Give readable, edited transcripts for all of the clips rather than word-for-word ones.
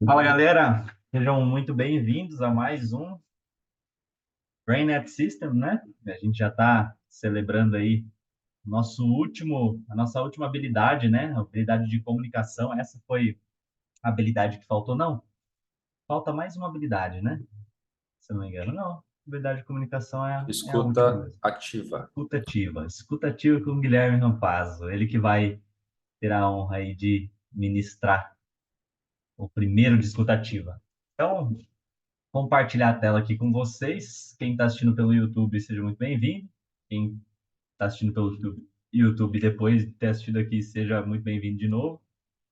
Fala galera, sejam muito bem-vindos a mais um BrainNet System, né? A gente já está celebrando aí a nossa última habilidade, né? A habilidade de comunicação. Essa foi a habilidade que faltou, não? Falta mais uma habilidade, né? Se eu não me engano, não. A habilidade de comunicação é a última Escuta mesmo. ativa. Escutativa. Escutativa com o Guilherme Rampazzo, ele que vai ter a honra aí de ministrar o primeiro de escutativa. Então, compartilhar a tela aqui com vocês. Quem está assistindo pelo YouTube, seja muito bem-vindo. Quem está assistindo pelo YouTube depois de ter assistido aqui, seja muito bem-vindo de novo.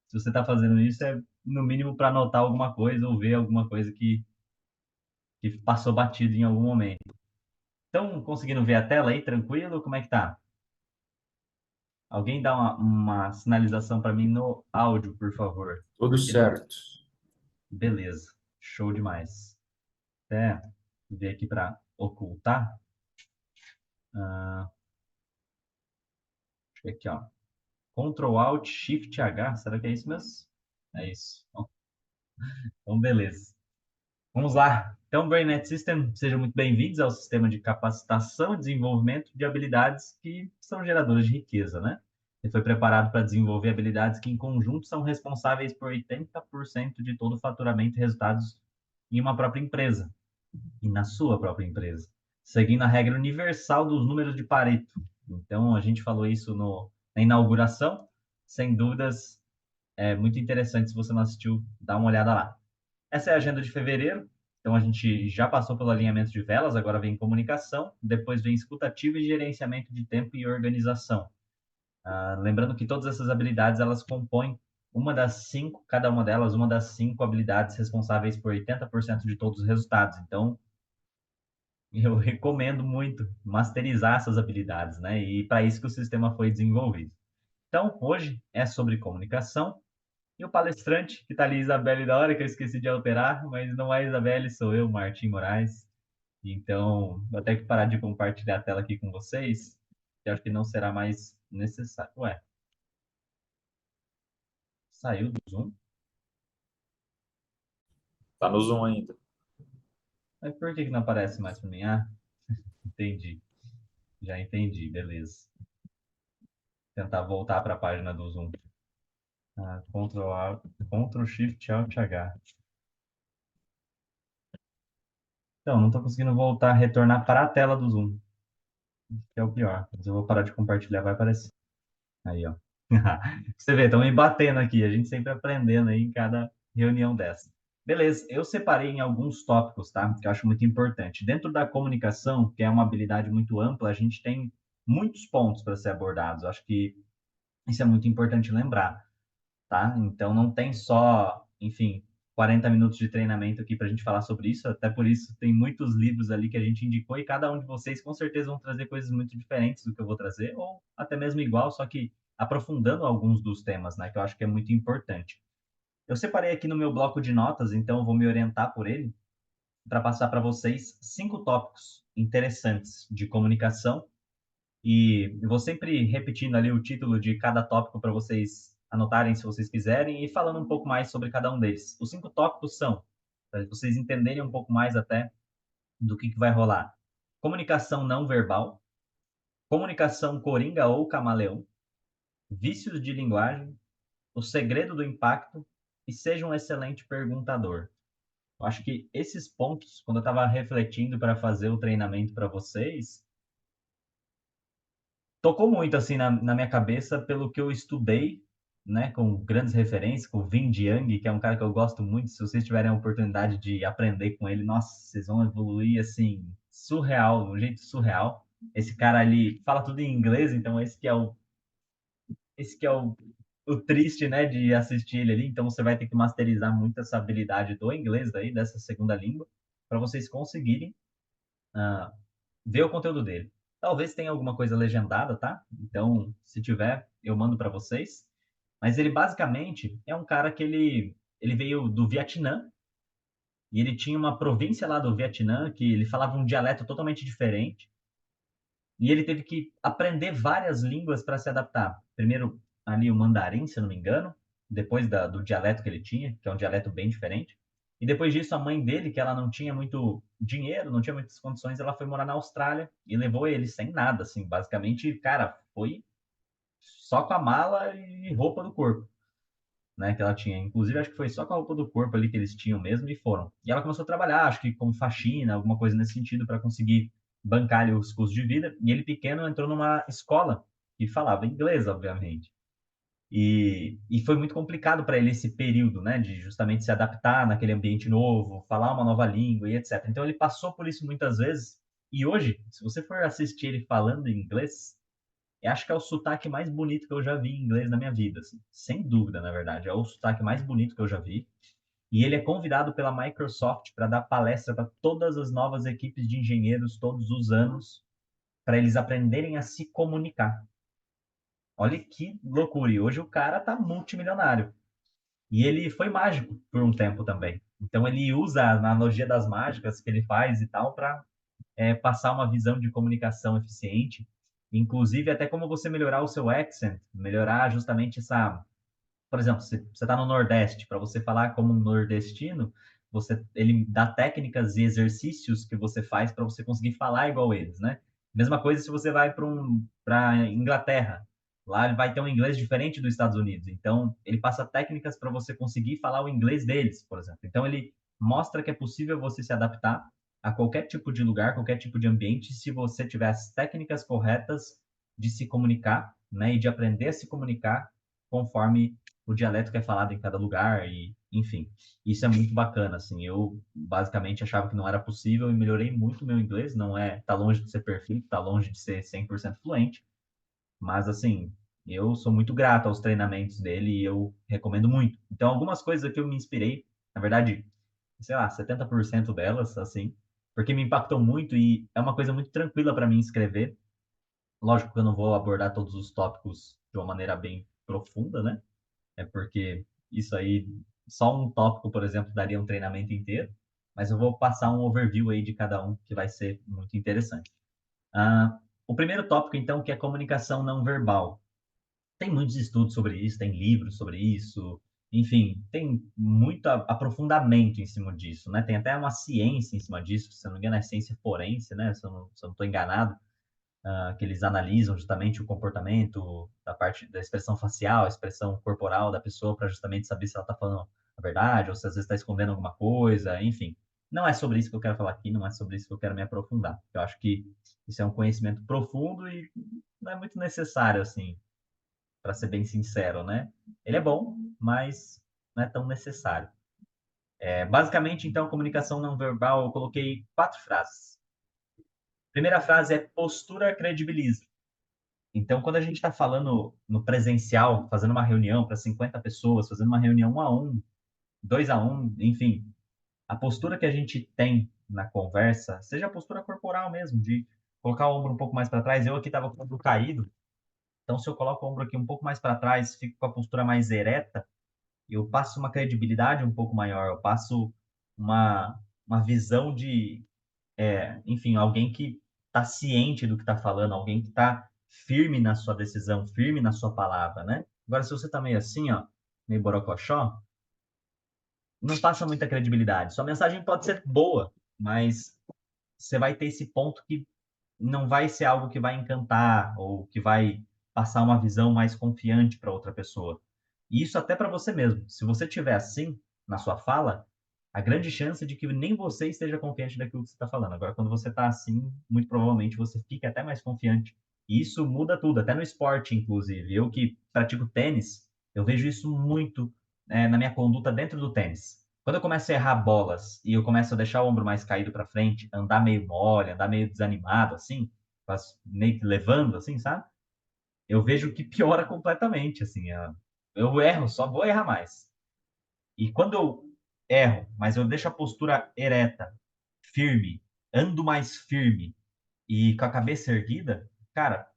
Se você está fazendo isso, é no mínimo para anotar alguma coisa ou ver alguma coisa que passou batido em algum momento. Então, conseguindo ver a tela aí, tranquilo? Como é que tá? Alguém dá uma sinalização para mim no áudio, por favor. Tudo Porque não. certo. Beleza. Show demais. Até ver aqui para ocultar. Ah, deixa eu ver aqui, ó. Ctrl Alt Shift H, será que é isso mesmo? É isso. Então, beleza. Vamos lá. Então, BrainNet System, sejam muito bem-vindos ao sistema de capacitação e desenvolvimento de habilidades que são geradoras de riqueza, né? Ele foi preparado para desenvolver habilidades que, em conjunto, são responsáveis por 80% de todo o faturamento e resultados em uma própria empresa e na sua própria empresa, seguindo a regra universal dos números de Pareto. Então, a gente falou isso na inauguração, sem dúvidas. É muito interessante, se você não assistiu, dá uma olhada lá. Essa é a agenda de fevereiro. Então, a gente já passou pelo alinhamento de velas, agora vem comunicação, depois vem escutativa e gerenciamento de tempo e organização. Lembrando que todas essas habilidades, elas compõem uma das cinco, cada uma delas, uma das cinco habilidades responsáveis por 80% de todos os resultados. Então, eu recomendo muito masterizar essas habilidades, né? E para isso que o sistema foi desenvolvido. Então, hoje é sobre comunicação. E o palestrante, que está ali, Isabelle, da hora que eu esqueci de alterar, mas não é a Isabelle, sou eu, Martim Moraes. Então, vou ter que parar de compartilhar a tela aqui com vocês, que acho que não será mais necessário. Ué, saiu do Zoom? Tá no Zoom ainda. Mas por que que não aparece mais para mim? Ah, entendi. Já entendi, beleza. Tentar voltar para a página do Zoom. Ctrl Shift Alt H. Então, não estou conseguindo voltar, retornar para a tela do Zoom, que é o pior. Mas eu vou parar de compartilhar, vai aparecer. Aí, ó. Você vê, estão me batendo aqui. A gente sempre aprendendo aí em cada reunião dessa. Beleza, eu separei em alguns tópicos, tá? Que eu acho muito importante. Dentro da comunicação, que é uma habilidade muito ampla, a gente tem muitos pontos para ser abordados. Eu acho que isso é muito importante lembrar, tá? Então, não tem só, enfim, 40 minutos de treinamento aqui para a gente falar sobre isso. Até por isso, tem muitos livros ali que a gente indicou e cada um de vocês com certeza vão trazer coisas muito diferentes do que eu vou trazer, ou até mesmo igual, só que aprofundando alguns dos temas, né? Que eu acho que é muito importante. Eu separei aqui no meu bloco de notas, então eu vou me orientar por ele para passar para vocês 5 tópicos interessantes de comunicação e eu vou sempre repetindo ali o título de cada tópico para vocês anotarem se vocês quiserem e falando um pouco mais sobre cada um deles. Os 5 tópicos são, para vocês entenderem um pouco mais até do que vai rolar: comunicação não verbal, comunicação coringa ou camaleão, vícios de linguagem, o segredo do impacto e seja um excelente perguntador. Eu acho que esses pontos, quando eu estava refletindo para fazer o treinamento para vocês, tocou muito assim na minha cabeça pelo que eu estudei, né, com grandes referências, com o Vin Jiang, que é um cara que eu gosto muito. Se vocês tiverem a oportunidade de aprender com ele, nossa, vocês vão evoluir assim, surreal, de um jeito surreal. Esse cara ali fala tudo em inglês, então esse que é o triste, né, de assistir ele ali. Então você vai ter que masterizar muito essa habilidade do inglês daí, dessa segunda língua, para vocês conseguirem ah, ver o conteúdo dele. Talvez tenha alguma coisa legendada, tá? Então, se tiver, eu mando para vocês. Mas ele basicamente é um cara que ele veio do Vietnã e ele tinha uma província lá do Vietnã que ele falava um dialeto totalmente diferente e ele teve que aprender várias línguas para se adaptar. Primeiro ali o mandarim, se eu não me engano, depois do dialeto que ele tinha, que é um dialeto bem diferente. E depois disso, a mãe dele, que ela não tinha muito dinheiro, não tinha muitas condições, ela foi morar na Austrália e levou ele sem nada, assim, basicamente, cara, foi só com a mala e roupa do corpo, né, que ela tinha. Inclusive, acho que foi só com a roupa do corpo ali que eles tinham mesmo e foram. E ela começou a trabalhar, acho que como faxina, alguma coisa nesse sentido, para conseguir bancar ali os custos de vida. E ele pequeno entrou numa escola que falava inglês, obviamente. E foi muito complicado para ele esse período, né, de justamente se adaptar naquele ambiente novo, falar uma nova língua e etc. Então ele passou por isso muitas vezes. E hoje, se você for assistir ele falando em inglês, eu acho que é o sotaque mais bonito que eu já vi em inglês na minha vida, assim. Sem dúvida, na verdade. É o sotaque mais bonito que eu já vi. E ele é convidado pela Microsoft para dar palestra para todas as novas equipes de engenheiros todos os anos, para eles aprenderem a se comunicar. Olha que loucura. E hoje o cara tá multimilionário. E ele foi mágico por um tempo também. Então ele usa a analogia das mágicas que ele faz e tal para passar uma visão de comunicação eficiente, inclusive até como você melhorar o seu accent, melhorar justamente essa, por exemplo, se você está no Nordeste, para você falar como um nordestino, ele dá técnicas e exercícios que você faz para você conseguir falar igual eles, né? Mesma coisa se você vai para Inglaterra. Lá ele vai ter um inglês diferente dos Estados Unidos. Então, ele passa técnicas para você conseguir falar o inglês deles, por exemplo. Então, ele mostra que é possível você se adaptar a qualquer tipo de lugar, qualquer tipo de ambiente, se você tiver as técnicas corretas de se comunicar, né, e de aprender a se comunicar conforme o dialeto que é falado em cada lugar e, enfim, isso é muito bacana, assim, eu basicamente achava que não era possível e melhorei muito meu inglês, não é, tá longe de ser perfeito, tá longe de ser 100% fluente, mas assim, eu sou muito grato aos treinamentos dele e eu recomendo muito. Então, algumas coisas que eu me inspirei, na verdade, sei lá, 70% delas, assim, porque me impactou muito e é uma coisa muito tranquila para mim escrever. Lógico que eu não vou abordar todos os tópicos de uma maneira bem profunda, né? É porque isso aí, só um tópico, por exemplo, daria um treinamento inteiro, mas eu vou passar um overview aí de cada um que vai ser muito interessante. O primeiro tópico, então, que é comunicação não verbal. Tem muitos estudos sobre isso, tem livros sobre isso, enfim, tem muito aprofundamento em cima disso, né? Tem até uma ciência em cima disso, se eu não me engano, é ciência forense, né? Se eu não estou enganado, que eles analisam justamente o comportamento da parte da expressão facial, a expressão corporal da pessoa para justamente saber se ela está falando a verdade ou se às vezes está escondendo alguma coisa, enfim. Não é sobre isso que eu quero falar aqui, não é sobre isso que eu quero me aprofundar. Eu acho que isso é um conhecimento profundo e não é muito necessário, assim, para ser bem sincero, né? Ele é bom, mas não é tão necessário. Basicamente, então, comunicação não verbal, eu coloquei 4 frases. Primeira frase é postura credibiliza. Então, quando a gente está falando no presencial, fazendo uma reunião para 50 pessoas, fazendo uma reunião 1 a 1, 2 a 1, enfim, a postura que a gente tem na conversa, seja a postura corporal mesmo, de colocar o ombro um pouco mais para trás. Eu aqui estava com o ombro caído, então se eu coloco o ombro aqui um pouco mais para trás, fico com a postura mais ereta, eu passo uma credibilidade um pouco maior, eu passo uma visão de enfim, alguém que está ciente do que está falando, alguém que está firme na sua decisão, firme na sua palavra, né? Agora, se você está meio assim, ó, meio borocochó, não passa muita credibilidade. Sua mensagem pode ser boa, mas você vai ter esse ponto que não vai ser algo que vai encantar ou que vai passar uma visão mais confiante para outra pessoa. E isso até para você mesmo. Se você tiver assim na sua fala, a grande chance de que nem você esteja confiante daquilo que você está falando. Agora, quando você está assim, muito provavelmente você fica até mais confiante. E isso muda tudo, até no esporte, inclusive. Eu que pratico tênis, eu vejo isso muito na minha conduta dentro do tênis. Quando eu começo a errar bolas e eu começo a deixar o ombro mais caído para frente, andar meio mole, andar meio desanimado, assim, meio que levando, assim, sabe? Eu vejo que piora completamente, assim. Eu erro, só vou errar mais. E quando eu erro, mas eu deixo a postura ereta, firme, ando mais firme e com a cabeça erguida, cara,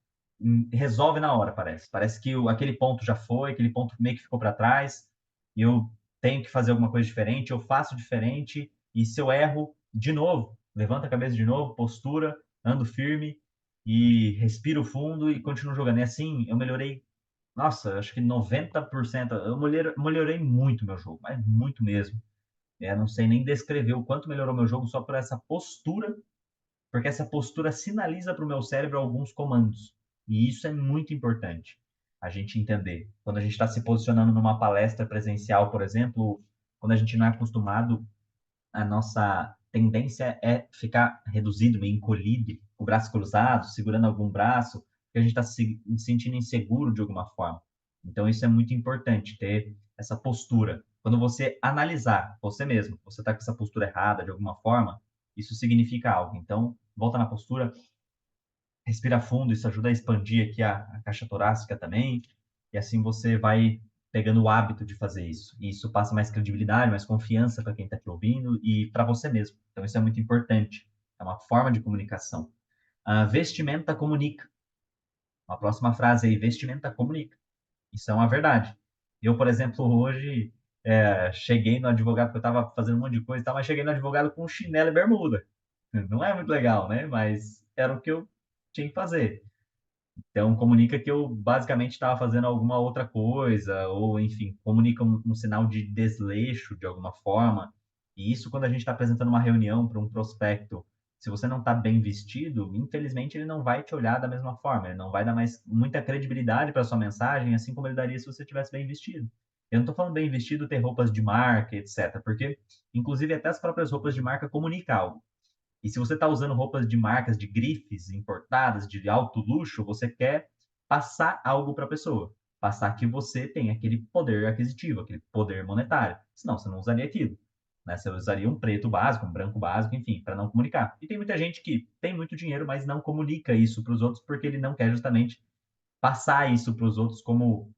resolve na hora, parece. Parece que aquele ponto já foi, aquele ponto meio que ficou para trás, e eu tenho que fazer alguma coisa diferente, eu faço diferente, e se eu erro, de novo, levanta a cabeça de novo, postura, ando firme e respiro fundo e continuo jogando. E assim, eu melhorei nossa, eu acho que 90%, eu melhorei muito meu jogo, mas muito mesmo. Não sei nem descrever o quanto melhorou meu jogo só por essa postura, porque essa postura sinaliza para o meu cérebro alguns comandos. E isso é muito importante a gente entender. Quando a gente está se posicionando numa palestra presencial, por exemplo, quando a gente não é acostumado, a nossa tendência é ficar reduzido, meio encolhido, com o braço cruzado, segurando algum braço, porque a gente está se sentindo inseguro de alguma forma. Então, isso é muito importante, ter essa postura. Quando você analisar você mesmo, você está com essa postura errada de alguma forma, isso significa algo. Então, volta na postura, respira fundo, isso ajuda a expandir aqui a caixa torácica também, e assim você vai pegando o hábito de fazer isso. E isso passa mais credibilidade, mais confiança para quem está te ouvindo e para você mesmo. Então isso é muito importante. É uma forma de comunicação. Vestimenta comunica. Uma próxima frase aí, vestimenta comunica. Isso é uma verdade. Eu, por exemplo, hoje cheguei no advogado, porque eu estava fazendo um monte de coisa e tal, mas cheguei no advogado com chinelo e bermuda. Não é muito legal, né? Mas era o que eu tinha que fazer. Então, comunica que eu basicamente estava fazendo alguma outra coisa, ou enfim, comunica um sinal de desleixo de alguma forma. E isso, quando a gente está apresentando uma reunião para um prospecto, se você não está bem vestido, infelizmente ele não vai te olhar da mesma forma, ele não vai dar mais muita credibilidade para sua mensagem, assim como ele daria se você tivesse bem vestido. Eu não estou falando bem vestido ter roupas de marca, etc., porque, inclusive, até as próprias roupas de marca comunicam algo. E se você está usando roupas de marcas de grifes importadas, de alto luxo, você quer passar algo para a pessoa. Passar que você tem aquele poder aquisitivo, aquele poder monetário. Senão, você não usaria aquilo. Né? Você usaria um preto básico, um branco básico, enfim, para não comunicar. E tem muita gente que tem muito dinheiro, mas não comunica isso para os outros porque ele não quer justamente passar isso para os outros como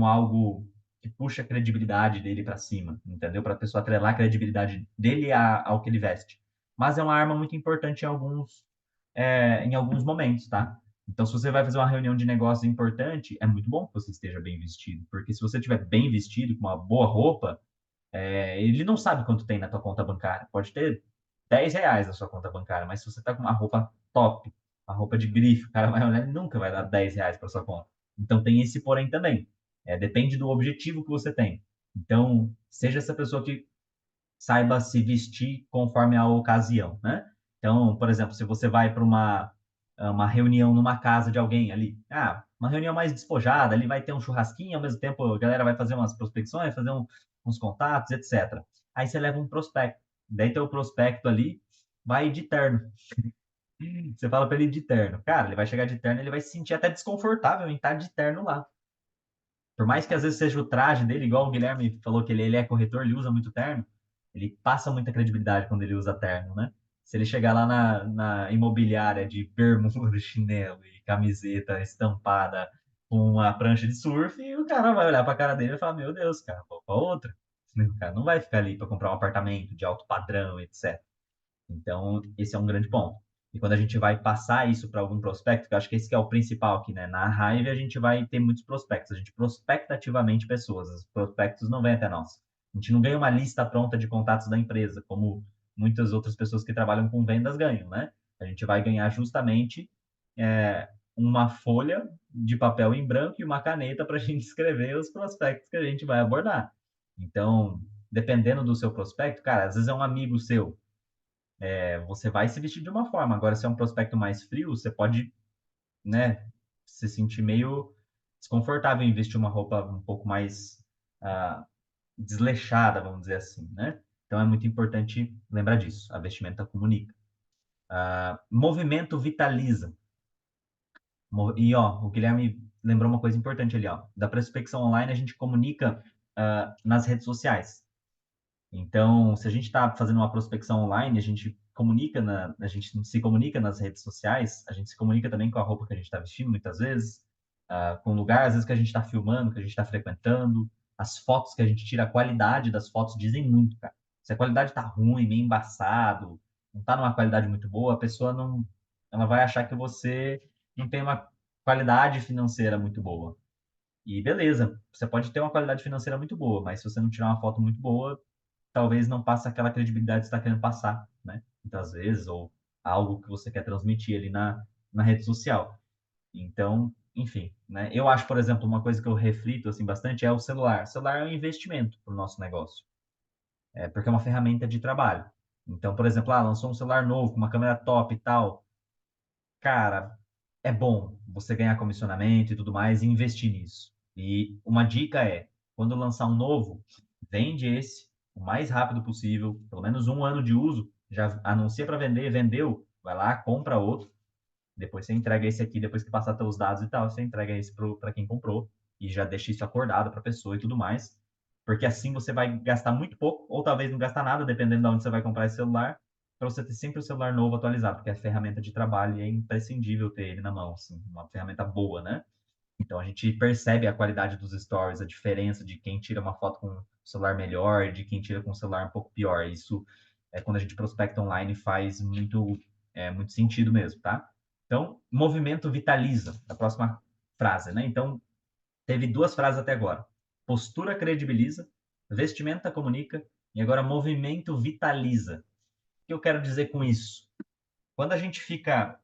algo que puxa a credibilidade dele para cima, entendeu? Para a pessoa atrelar a credibilidade dele ao que ele veste. Mas é uma arma muito importante em alguns momentos, tá? Então, se você vai fazer uma reunião de negócios importante, é muito bom que você esteja bem vestido, porque se você estiver bem vestido, com uma boa roupa, ele não sabe quanto tem na tua conta bancária. Pode ter R$ 10 na sua conta bancária, mas se você tá com uma roupa top, uma roupa de grife, o cara vai olhar e nunca vai dar R$ 10 para sua conta. Então tem esse porém também. Depende do objetivo que você tem. Então, seja essa pessoa que saiba se vestir conforme a ocasião, né? Então, por exemplo, se você vai para uma reunião numa casa de alguém ali, uma reunião mais despojada, ali vai ter um churrasquinho, ao mesmo tempo a galera vai fazer umas prospecções, fazer uns contatos, etc. Aí você leva um prospecto. Daí teu prospecto ali vai de terno. Você fala para ele ir de terno. Cara, ele vai chegar de terno, ele vai se sentir até desconfortável em estar de terno lá. Por mais que às vezes seja o traje dele, igual o Guilherme falou que ele é corretor, ele usa muito terno, ele passa muita credibilidade quando ele usa terno, né? Se ele chegar lá na imobiliária de bermuda, chinelo e camiseta estampada com uma prancha de surf, o cara vai olhar para a cara dele e falar: Meu Deus, cara, vou para outra. O cara não vai ficar ali para comprar um apartamento de alto padrão, etc. Então, esse é um grande ponto. E quando a gente vai passar isso para algum prospecto, que eu acho que esse que é o principal aqui, né? Na Hive a gente vai ter muitos prospectos, a gente prospecta ativamente pessoas, os prospectos não vêm até nós. A gente não ganha uma lista pronta de contatos da empresa, como muitas outras pessoas que trabalham com vendas ganham, né? A gente vai ganhar justamente uma folha de papel em branco e uma caneta para a gente escrever os prospectos que a gente vai abordar. Então, dependendo do seu prospecto, cara, às vezes é um amigo seu, você vai se vestir de uma forma. Agora, se é um prospecto mais frio, você pode, né, se sentir meio desconfortável em vestir uma roupa um pouco mais ah, desleixada, vamos dizer assim, né? Então é muito importante lembrar disso. A vestimenta comunica. Movimento vitaliza. E ó, o Guilherme lembrou uma coisa importante ali, ó. Da prospecção online a gente comunica nas redes sociais. Então, se a gente está fazendo uma prospecção online, a gente se comunica nas redes sociais, a gente se comunica também com a roupa que a gente está vestindo, muitas vezes, com o lugar, às vezes que a gente está filmando, que a gente está frequentando, as fotos que a gente tira, a qualidade das fotos dizem muito, cara. Se a qualidade está ruim, meio embaçado, não está numa qualidade muito boa, a pessoa não, ela vai achar que você não tem uma qualidade financeira muito boa. E beleza, você pode ter uma qualidade financeira muito boa, mas se você não tirar uma foto muito boa, talvez não passe aquela credibilidade que você está querendo passar, né? Muitas vezes, ou algo que você quer transmitir ali na rede social. Então, enfim, né? Eu acho, por exemplo, uma coisa que eu reflito assim bastante é o celular. O celular é um investimento para o nosso negócio, porque é uma ferramenta de trabalho. Então, por exemplo, lançou um celular novo com uma câmera top e tal. Cara, é bom você ganhar comissionamento e tudo mais e investir nisso. E uma dica é, quando lançar um novo, vende esse o mais rápido possível, pelo menos um ano de uso, já anuncia para vender, vendeu, vai lá, compra outro, depois você entrega esse aqui, depois que passar teus dados e tal, você entrega esse para quem comprou e já deixa isso acordado para a pessoa e tudo mais, porque assim você vai gastar muito pouco ou talvez não gastar nada, dependendo de onde você vai comprar esse celular, para você ter sempre o celular novo atualizado, porque é ferramenta de trabalho e é imprescindível ter ele na mão, assim, uma ferramenta boa, né? Então a gente percebe a qualidade dos stories, a diferença de quem tira uma foto com um celular melhor e de quem tira com um celular um pouco pior. Isso é quando a gente prospecta online faz muito sentido mesmo, tá? Então, movimento vitaliza, a próxima frase, né? Então, teve duas frases até agora. Postura credibiliza, vestimenta comunica e agora movimento vitaliza. O que eu quero dizer com isso? Quando a gente fica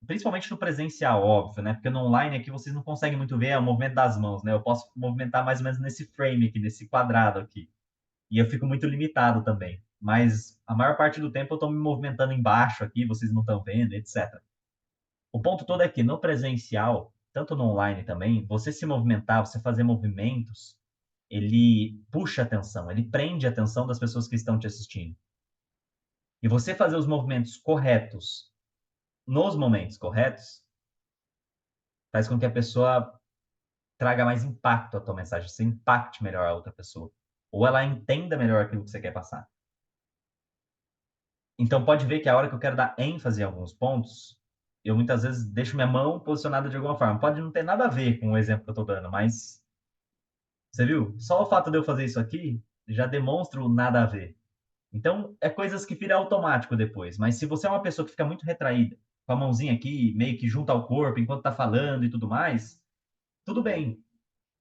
principalmente no presencial, óbvio, né? Porque no online aqui vocês não conseguem muito ver o movimento das mãos, né? Eu posso movimentar mais ou menos nesse frame aqui, nesse quadrado aqui. E eu fico muito limitado também. Mas a maior parte do tempo eu estou me movimentando embaixo aqui, vocês não estão vendo, etc. O ponto todo é que no presencial, tanto no online também, você se movimentar, você fazer movimentos, ele puxa a atenção, ele prende a atenção das pessoas que estão te assistindo. E você fazer os movimentos corretos nos momentos corretos faz com que a pessoa traga mais impacto à tua mensagem, você impacte melhor a outra pessoa. Ou ela entenda melhor aquilo que você quer passar. Então, pode ver que a hora que eu quero dar ênfase em alguns pontos, eu muitas vezes deixo minha mão posicionada de alguma forma. Pode não ter nada a ver com o exemplo que eu estou dando, mas você viu? Só o fato de eu fazer isso aqui já demonstra o nada a ver. Então, é coisas que viram automático depois. Mas se você é uma pessoa que fica muito retraída, com a mãozinha aqui, meio que junto ao corpo, enquanto está falando e tudo mais, tudo bem.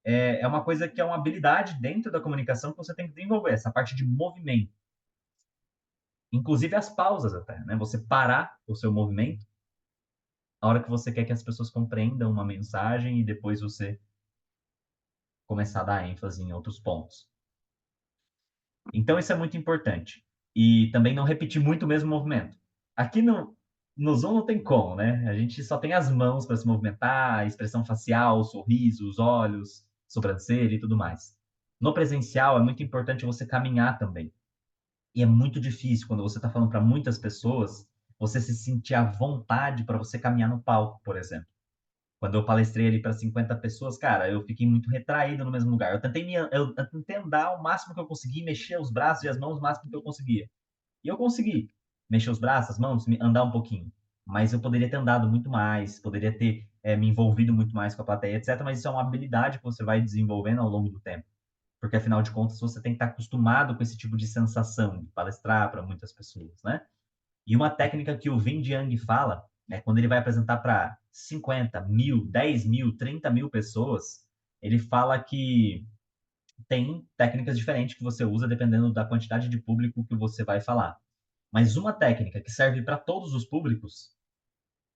É uma coisa que é uma habilidade dentro da comunicação que você tem que desenvolver, essa parte de movimento. Inclusive as pausas até, né? Você parar o seu movimento a hora que você quer que as pessoas compreendam uma mensagem e depois você começar a dar ênfase em outros pontos. Então isso é muito importante. E também não repetir muito o mesmo movimento. Aqui no Zoom não tem como, né? A gente só tem as mãos para se movimentar, a expressão facial, o sorriso, os olhos, sobrancelha e tudo mais. No presencial é muito importante você caminhar também. E é muito difícil quando você está falando para muitas pessoas, você se sentir à vontade para você caminhar no palco, por exemplo. Quando eu palestrei ali para 50 pessoas, cara, eu fiquei muito retraído no mesmo lugar. Eu tentei andar o máximo que eu consegui, mexer os braços e as mãos o máximo que eu conseguia. E eu consegui mexer os braços, as mãos, andar um pouquinho. Mas eu poderia ter andado muito mais, poderia ter me envolvido muito mais com a plateia, etc. Mas isso é uma habilidade que você vai desenvolvendo ao longo do tempo. Porque, afinal de contas, você tem que estar acostumado com esse tipo de sensação de palestrar para muitas pessoas, né? E uma técnica que o Vin Jiang fala, quando ele vai apresentar para 50 mil, 10 mil, 30 mil pessoas, ele fala que tem técnicas diferentes que você usa dependendo da quantidade de público que você vai falar. Mas uma técnica que serve para todos os públicos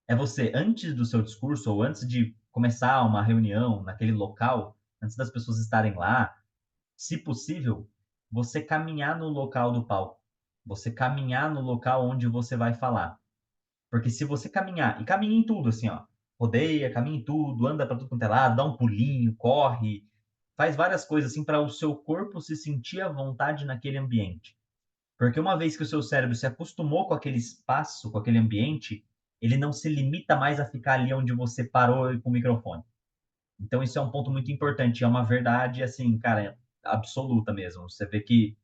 é você, antes do seu discurso ou antes de começar uma reunião naquele local, antes das pessoas estarem lá, se possível, você caminhar no local do palco. Você caminhar no local onde você vai falar. Porque se você caminhar, e caminha em tudo, assim, ó, rodeia, caminha em tudo, anda para tudo quanto é lado, dá um pulinho, corre, faz várias coisas assim para o seu corpo se sentir à vontade naquele ambiente. Porque uma vez que o seu cérebro se acostumou com aquele espaço, com aquele ambiente, ele não se limita mais a ficar ali onde você parou com o microfone. Então isso é um ponto muito importante, é uma verdade assim, cara, absoluta mesmo. Você vê que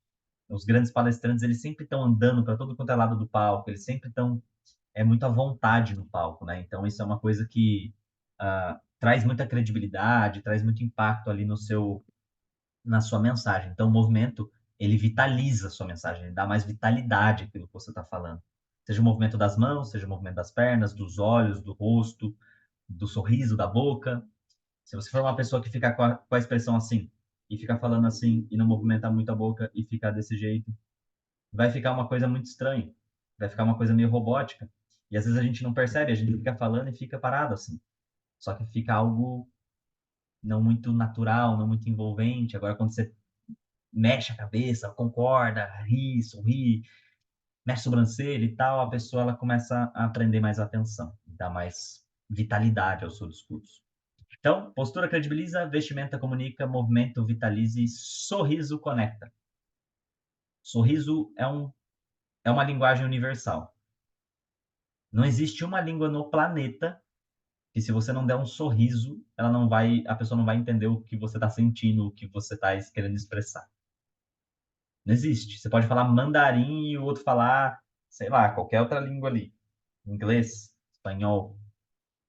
os grandes palestrantes, eles sempre estão andando para todo quanto é lado do palco, eles sempre estão muito à vontade no palco, né? Então isso é uma coisa que traz muita credibilidade, traz muito impacto ali na sua mensagem. Então o movimento, ele vitaliza a sua mensagem, ele dá mais vitalidade àquilo que você está falando. Seja o movimento das mãos, seja o movimento das pernas, dos olhos, do rosto, do sorriso, da boca. Se você for uma pessoa que fica com a expressão assim, e fica falando assim, e não movimenta muito a boca, e fica desse jeito, vai ficar uma coisa muito estranha. Vai ficar uma coisa meio robótica. E às vezes a gente não percebe, a gente fica falando e fica parado assim. Só que fica algo não muito natural, não muito envolvente. Agora, quando você mexe a cabeça, concorda, ri, sorri, mexe a sobrancelha e tal, a pessoa ela começa a prender mais atenção, dá mais vitalidade ao seu discurso. Então, postura credibiliza, vestimenta comunica, movimento vitalize, sorriso conecta. Sorriso é uma linguagem universal. Não existe uma língua no planeta que se você não der um sorriso, a pessoa não vai entender o que você está sentindo, o que você está querendo expressar. Não existe. Você pode falar mandarim e o outro falar, sei lá, qualquer outra língua ali. Inglês, espanhol.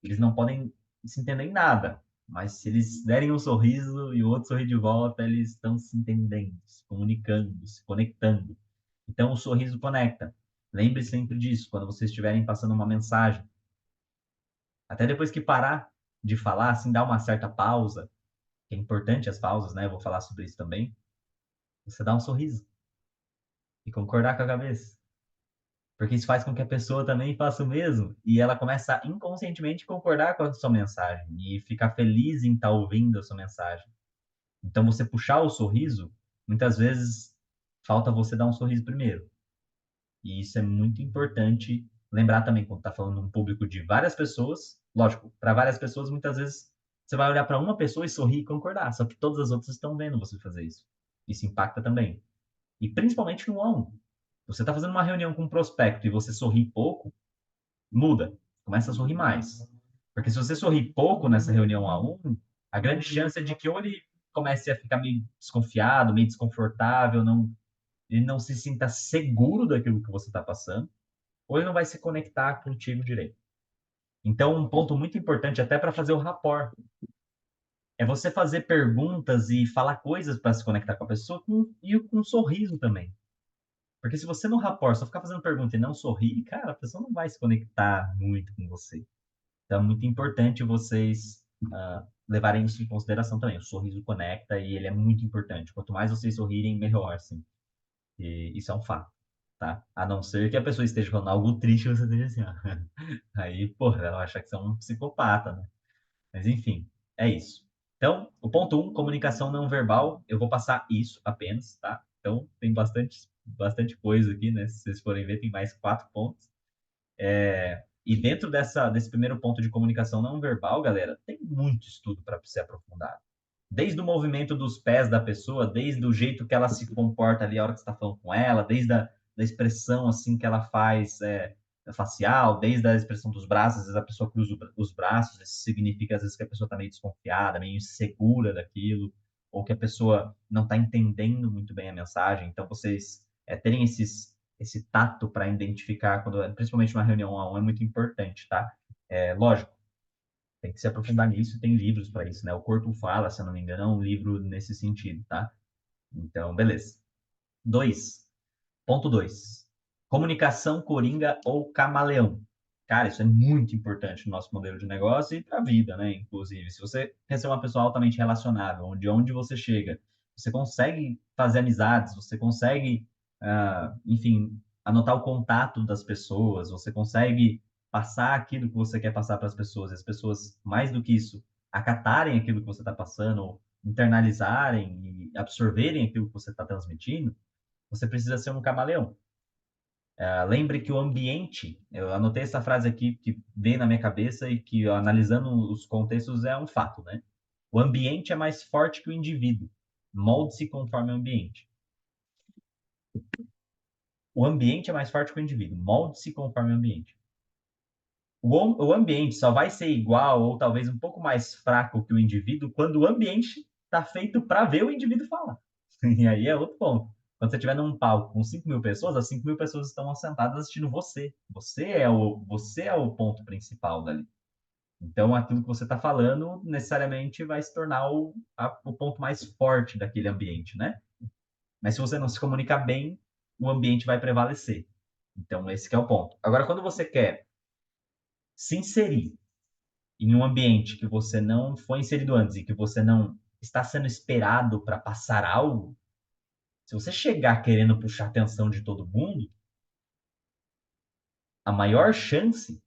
Eles não podem se entender em nada. Mas se eles derem um sorriso e o outro sorrir de volta, eles estão se entendendo, se comunicando, se conectando. Então, o sorriso conecta. Lembre sempre disso, quando vocês estiverem passando uma mensagem. Até depois que parar de falar, assim, dá uma certa pausa, que é importante as pausas, né? Eu vou falar sobre isso também. Você dá um sorriso e concordar com a cabeça. Porque isso faz com que a pessoa também faça o mesmo e ela começa a inconscientemente concordar com a sua mensagem e ficar feliz em estar ouvindo a sua mensagem. Então, você puxar o sorriso, muitas vezes falta você dar um sorriso primeiro. E isso é muito importante lembrar também quando está falando um público de várias pessoas. Lógico, para várias pessoas, muitas vezes você vai olhar para uma pessoa e sorrir e concordar, só que todas as outras estão vendo você fazer isso. Isso impacta também. E principalmente no on. Você está fazendo uma reunião com um prospecto e você sorri pouco, muda. Começa a sorrir mais. Porque se você sorrir pouco nessa reunião a um, a grande chance é de que ou ele comece a ficar meio desconfiado, meio desconfortável, ele não se sinta seguro daquilo que você está passando, ou ele não vai se conectar contigo direito. Então, um ponto muito importante até para fazer o rapport é você fazer perguntas e falar coisas para se conectar com a pessoa e com um sorriso também. Porque se você no rapport só ficar fazendo pergunta e não sorrir, cara, a pessoa não vai se conectar muito com você. Então, é muito importante vocês levarem isso em consideração também. O sorriso conecta e ele é muito importante. Quanto mais vocês sorrirem, melhor, assim. E isso é um fato, tá? A não ser que a pessoa esteja falando algo triste e você esteja assim, ó. Aí, porra, ela vai achar que você é um psicopata, né? Mas, enfim, é isso. Então, o ponto um, comunicação não verbal. Eu vou passar isso apenas, tá? Então, tem bastante coisa aqui, né? Se vocês forem ver, tem mais 4 pontos. E dentro desse primeiro ponto de comunicação não verbal, galera, tem muito estudo para ser aprofundado. Desde o movimento dos pés da pessoa, desde o jeito que ela se comporta ali a hora que você está falando com ela, desde da expressão assim que ela faz facial, desde a expressão dos braços, às vezes a pessoa cruza os braços, isso significa às vezes que a pessoa está meio desconfiada, meio insegura daquilo, ou que a pessoa não está entendendo muito bem a mensagem. Então, vocês terem esse tato para identificar, principalmente uma reunião a um, é muito importante, tá? Lógico, tem que se aprofundar nisso, tem livros para isso, né? O Corpo Fala, se eu não me engano, é um livro nesse sentido, tá? Então, beleza. 2. Ponto 2. Comunicação coringa ou camaleão. Cara, isso é muito importante no nosso modelo de negócio e para a vida, né? Inclusive, se você quer ser uma pessoa altamente relacionável, onde você chega, você consegue fazer amizades, você consegue, enfim, anotar o contato das pessoas, você consegue passar aquilo que você quer passar para as pessoas, e as pessoas, mais do que isso, acatarem aquilo que você está passando, internalizarem e absorverem aquilo que você está transmitindo, você precisa ser um camaleão. Lembre que o ambiente, eu anotei essa frase aqui que veio na minha cabeça e que, analisando os contextos, é um fato, né? O ambiente é mais forte que o indivíduo. Molde-se conforme o ambiente. O ambiente é mais forte que o indivíduo. Molde-se conforme o ambiente. O ambiente só vai ser igual ou talvez um pouco mais fraco que o indivíduo quando o ambiente está feito para ver o indivíduo falar. E aí é outro ponto. Quando você estiver num palco com 5 mil pessoas, as 5 mil pessoas estão sentadas assistindo você. Você é o ponto principal dali. Então, aquilo que você está falando necessariamente vai se tornar o ponto mais forte daquele ambiente, né? Mas se você não se comunicar bem, o ambiente vai prevalecer. Então, esse que é o ponto. Agora, quando você quer se inserir em um ambiente que você não foi inserido antes e que você não está sendo esperado para passar algo, se você chegar querendo puxar a atenção de todo mundo, a maior chance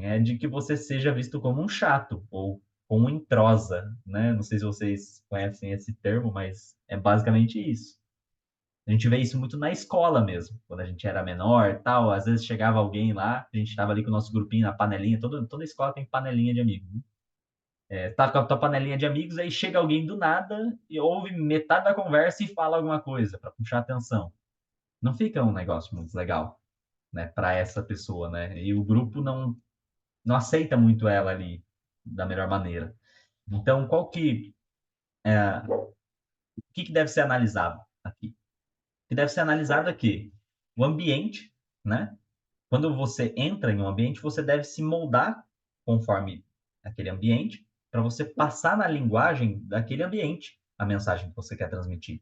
É de que você seja visto como um chato ou como um entrosa, né? Não sei se vocês conhecem esse termo, mas é basicamente isso. A gente vê isso muito na escola mesmo, quando a gente era menor, e tal. Às vezes chegava alguém lá, a gente estava ali com o nosso grupinho na panelinha, toda escola tem panelinha de amigos, né? Tá com a tua panelinha de amigos, aí chega alguém do nada e ouve metade da conversa e fala alguma coisa para puxar atenção. Não fica um negócio muito legal, né, para essa pessoa, né? E o grupo não aceita muito ela ali da melhor maneira. Então, o que que deve ser analisado aqui? O que deve ser analisado aqui, o ambiente, né? Quando você entra em um ambiente, você deve se moldar conforme aquele ambiente, para você passar na linguagem daquele ambiente a mensagem que você quer transmitir.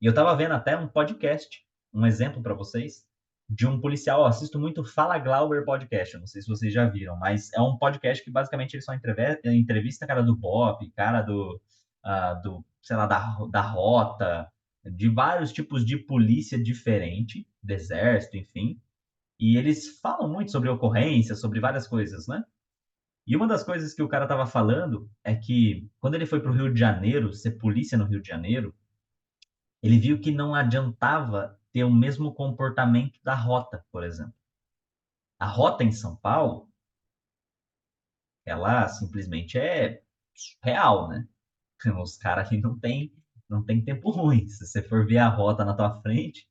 E eu estava vendo até um podcast, um exemplo para vocês, de um policial. Eu assisto muito Fala Glauber podcast, eu não sei se vocês já viram, mas é um podcast que basicamente ele só entrevista cara do BOPE, cara sei lá, da Rota, de vários tipos de polícia diferente, do exército, enfim. E eles falam muito sobre ocorrências, sobre várias coisas, né? E uma das coisas que o cara estava falando é que quando ele foi para o Rio de Janeiro, ser polícia no Rio de Janeiro, ele viu que não adiantava ter o mesmo comportamento da Rota, por exemplo. A Rota em São Paulo, ela simplesmente é real, né? Os caras aqui não tem tempo ruim. Se você for ver a Rota na tua frente,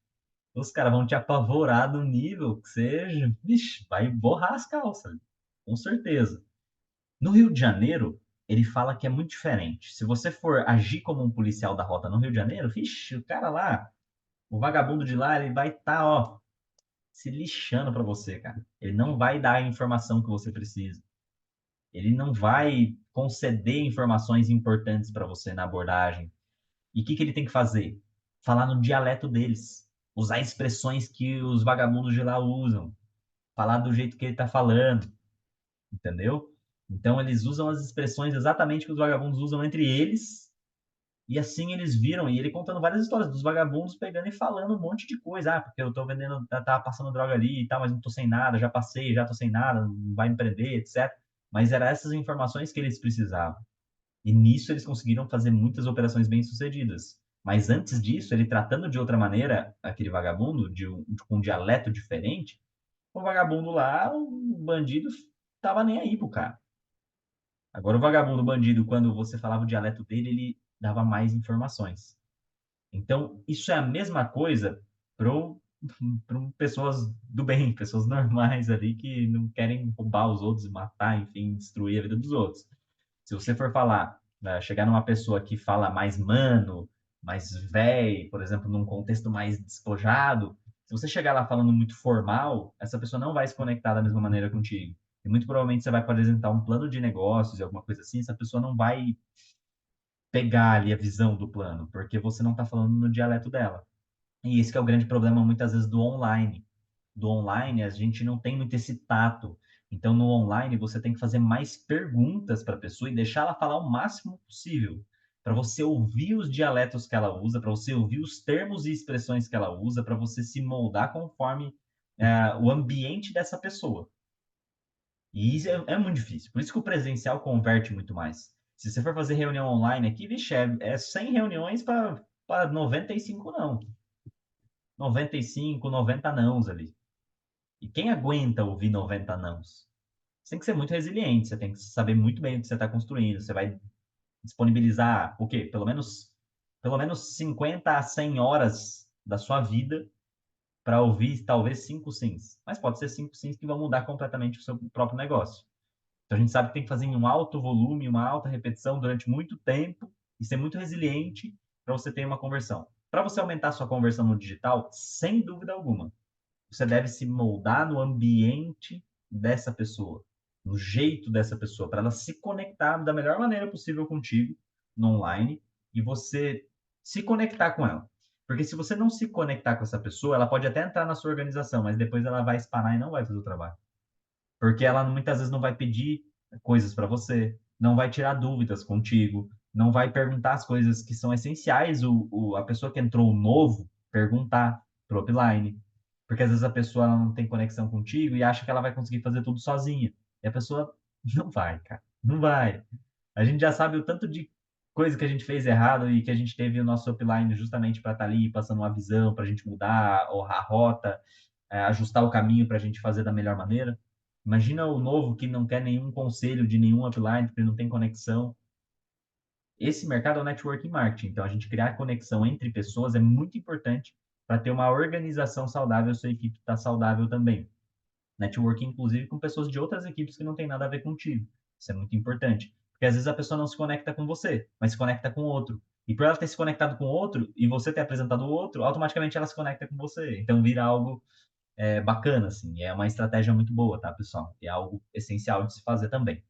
os caras vão te apavorar do nível que você, vixe, vai borrar as calças, com certeza. No Rio de Janeiro, ele fala que é muito diferente. Se você for agir como um policial da Rota no Rio de Janeiro, vixe, o cara lá, o vagabundo de lá, ele vai estar, ó, se lixando para você, cara. Ele não vai dar a informação que você precisa. Ele não vai conceder informações importantes para você na abordagem. E o que que ele tem que fazer? Falar no dialeto deles. Usar expressões que os vagabundos de lá usam. Falar do jeito que ele está falando, entendeu? Então eles usam as expressões exatamente que os vagabundos usam entre eles. E assim eles viram, e ele contando várias histórias dos vagabundos pegando e falando um monte de coisa. Ah, porque eu tô vendendo, tava passando droga ali e tal, mas não tô sem nada, já passei, já tô sem nada, não vai me prender, etc. Mas eram essas informações que eles precisavam. E nisso eles conseguiram fazer muitas operações bem-sucedidas. Mas antes disso, ele tratando de outra maneira aquele vagabundo, com um dialeto diferente, o vagabundo lá, o bandido, tava nem aí pro cara. Agora, o vagabundo bandido, quando você falava o dialeto dele, ele dava mais informações. Então, isso é a mesma coisa para pessoas do bem, pessoas normais ali que não querem roubar os outros, matar, enfim, destruir a vida dos outros. Se você for falar, né, chegar numa pessoa que fala mais mano, mais véi, por exemplo, num contexto mais despojado, se você chegar lá falando muito formal, essa pessoa não vai se conectar da mesma maneira contigo. E muito provavelmente você vai apresentar um plano de negócios e alguma coisa assim, essa pessoa não vai pegar ali a visão do plano, porque você não está falando no dialeto dela. E esse que é o grande problema muitas vezes do online. Do online, a gente não tem muito esse tato. Então, no online, você tem que fazer mais perguntas para a pessoa e deixar ela falar o máximo possível, para você ouvir os dialetos que ela usa, para você ouvir os termos e expressões que ela usa, para você se moldar conforme o ambiente dessa pessoa. E isso é muito difícil. Por isso que o presencial converte muito mais. Se você for fazer reunião online aqui, vixe, é 100 reuniões para 95 não. 95, 90 nãos ali. E quem aguenta ouvir 90 nãos? Você tem que ser muito resiliente, você tem que saber muito bem o que você está construindo. Você vai disponibilizar o quê? Pelo menos 50 a 100 horas da sua vida para ouvir talvez 5 sims. Mas pode ser 5 sims que vão mudar completamente o seu próprio negócio. Então a gente sabe que tem que fazer em um alto volume, uma alta repetição durante muito tempo e ser muito resiliente para você ter uma conversão. Para você aumentar a sua conversão no digital, sem dúvida alguma, você deve se moldar no ambiente dessa pessoa, no jeito dessa pessoa, para ela se conectar da melhor maneira possível contigo no online e você se conectar com ela. Porque se você não se conectar com essa pessoa, ela pode até entrar na sua organização, mas depois ela vai espanar e não vai fazer o trabalho. Porque ela muitas vezes não vai pedir coisas para você, não vai tirar dúvidas contigo, não vai perguntar as coisas que são essenciais a pessoa que entrou novo perguntar pro upline. Porque às vezes a pessoa ela não tem conexão contigo e acha que ela vai conseguir fazer tudo sozinha. E a pessoa não vai, cara. Não vai. A gente já sabe o tanto de coisa que a gente fez errado e que a gente teve o nosso upline justamente para estar ali passando uma visão, para a gente mudar a rota, ajustar o caminho para a gente fazer da melhor maneira. Imagina o novo que não quer nenhum conselho de nenhum upline, porque não tem conexão. Esse mercado é o networking marketing, então a gente criar conexão entre pessoas é muito importante para ter uma organização saudável, sua equipe está saudável também. Networking, inclusive, com pessoas de outras equipes que não tem nada a ver contigo. Isso é muito importante. Porque às vezes a pessoa não se conecta com você, mas se conecta com outro. E por ela ter se conectado com outro e você ter apresentado o outro, automaticamente ela se conecta com você. Então vira algo bacana, assim. É uma estratégia muito boa, tá, pessoal? É algo essencial de se fazer também.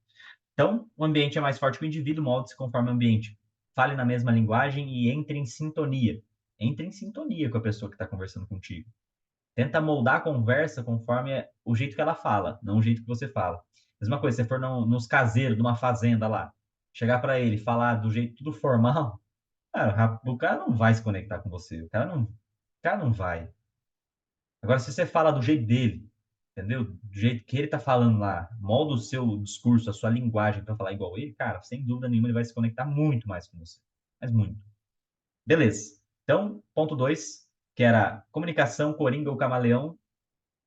Então, o ambiente é mais forte que o indivíduo, molde-se conforme o ambiente. Fale na mesma linguagem e entre em sintonia. Entre em sintonia com a pessoa que está conversando contigo. Tenta moldar a conversa conforme o jeito que ela fala, não o jeito que você fala. Mesma coisa, se você for nos caseiros de uma fazenda lá, chegar para ele, falar do jeito tudo formal, cara, o cara não vai se conectar com você. O cara não vai. Agora, se você fala do jeito dele, entendeu? Do jeito que ele tá falando lá, molda o seu discurso, a sua linguagem para falar igual ele, cara, sem dúvida nenhuma ele vai se conectar muito mais com você. Mas muito. Beleza. Então, ponto 2, que era comunicação, coringa ou camaleão,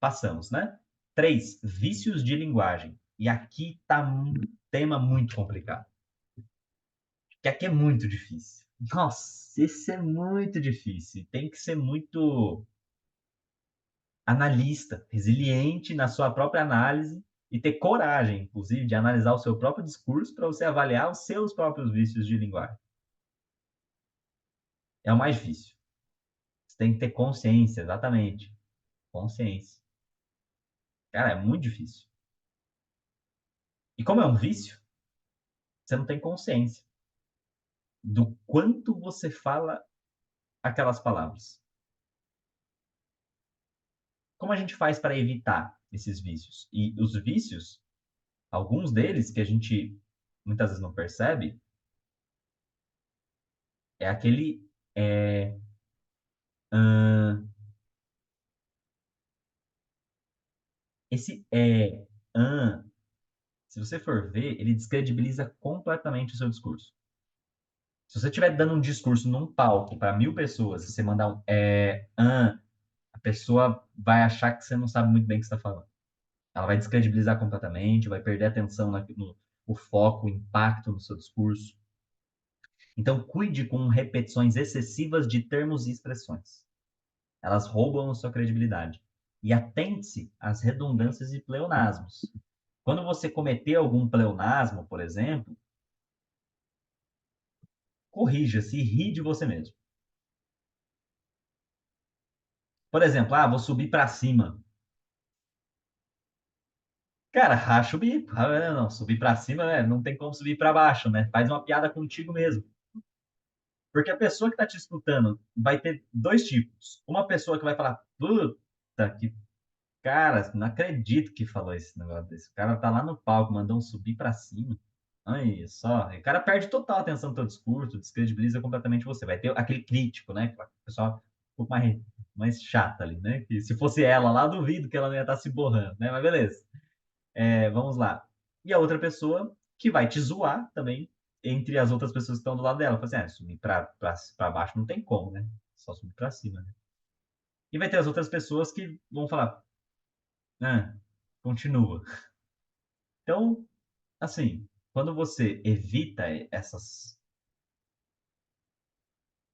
passamos, né? 3, vícios de linguagem. E aqui tá um tema muito complicado. Que aqui é muito difícil. Nossa, esse é muito difícil. Tem que ser muito analista, resiliente na sua própria análise e ter coragem, inclusive, de analisar o seu próprio discurso para você avaliar os seus próprios vícios de linguagem. É o mais difícil. Você tem que ter consciência, exatamente. Consciência. Cara, é muito difícil. E como é um vício, você não tem consciência do quanto você fala aquelas palavras. Como a gente faz para evitar esses vícios? E os vícios, alguns deles que a gente muitas vezes não percebe, é aquele é, esse se você for ver, ele descredibiliza completamente o seu discurso. Se você estiver dando um discurso num palco para 1.000 pessoas e você mandar a pessoa vai achar que você não sabe muito bem o que você está falando. Ela vai descredibilizar completamente, vai perder a atenção no o foco, o impacto no seu discurso. Então, cuide com repetições excessivas de termos e expressões. Elas roubam a sua credibilidade. E atente-se às redundâncias e pleonasmos. Quando você cometer algum pleonasmo, por exemplo, corrija-se e ri de você mesmo. Por exemplo, vou subir para cima. Cara, racha o bico. Não, subir para cima, né? Não tem como subir para baixo, né? Faz uma piada contigo mesmo. Porque a pessoa que está te escutando vai ter dois tipos. Uma pessoa que vai falar, puta, que cara, não acredito que falou esse negócio desse. O cara tá lá no palco, mandou um subir para cima. Olha só. O cara perde total a atenção do teu discurso, descredibiliza completamente você. Vai ter aquele crítico, né? O pessoal um pouco mais chata ali, né? Que se fosse ela lá, duvido que ela não ia estar se borrando, né? Mas beleza. Vamos lá. E a outra pessoa que vai te zoar também entre as outras pessoas que estão do lado dela. Fala assim, subir para baixo não tem como, né? Só subir para cima, né? E vai ter as outras pessoas que vão falar, continua. Então, assim, quando você evita essas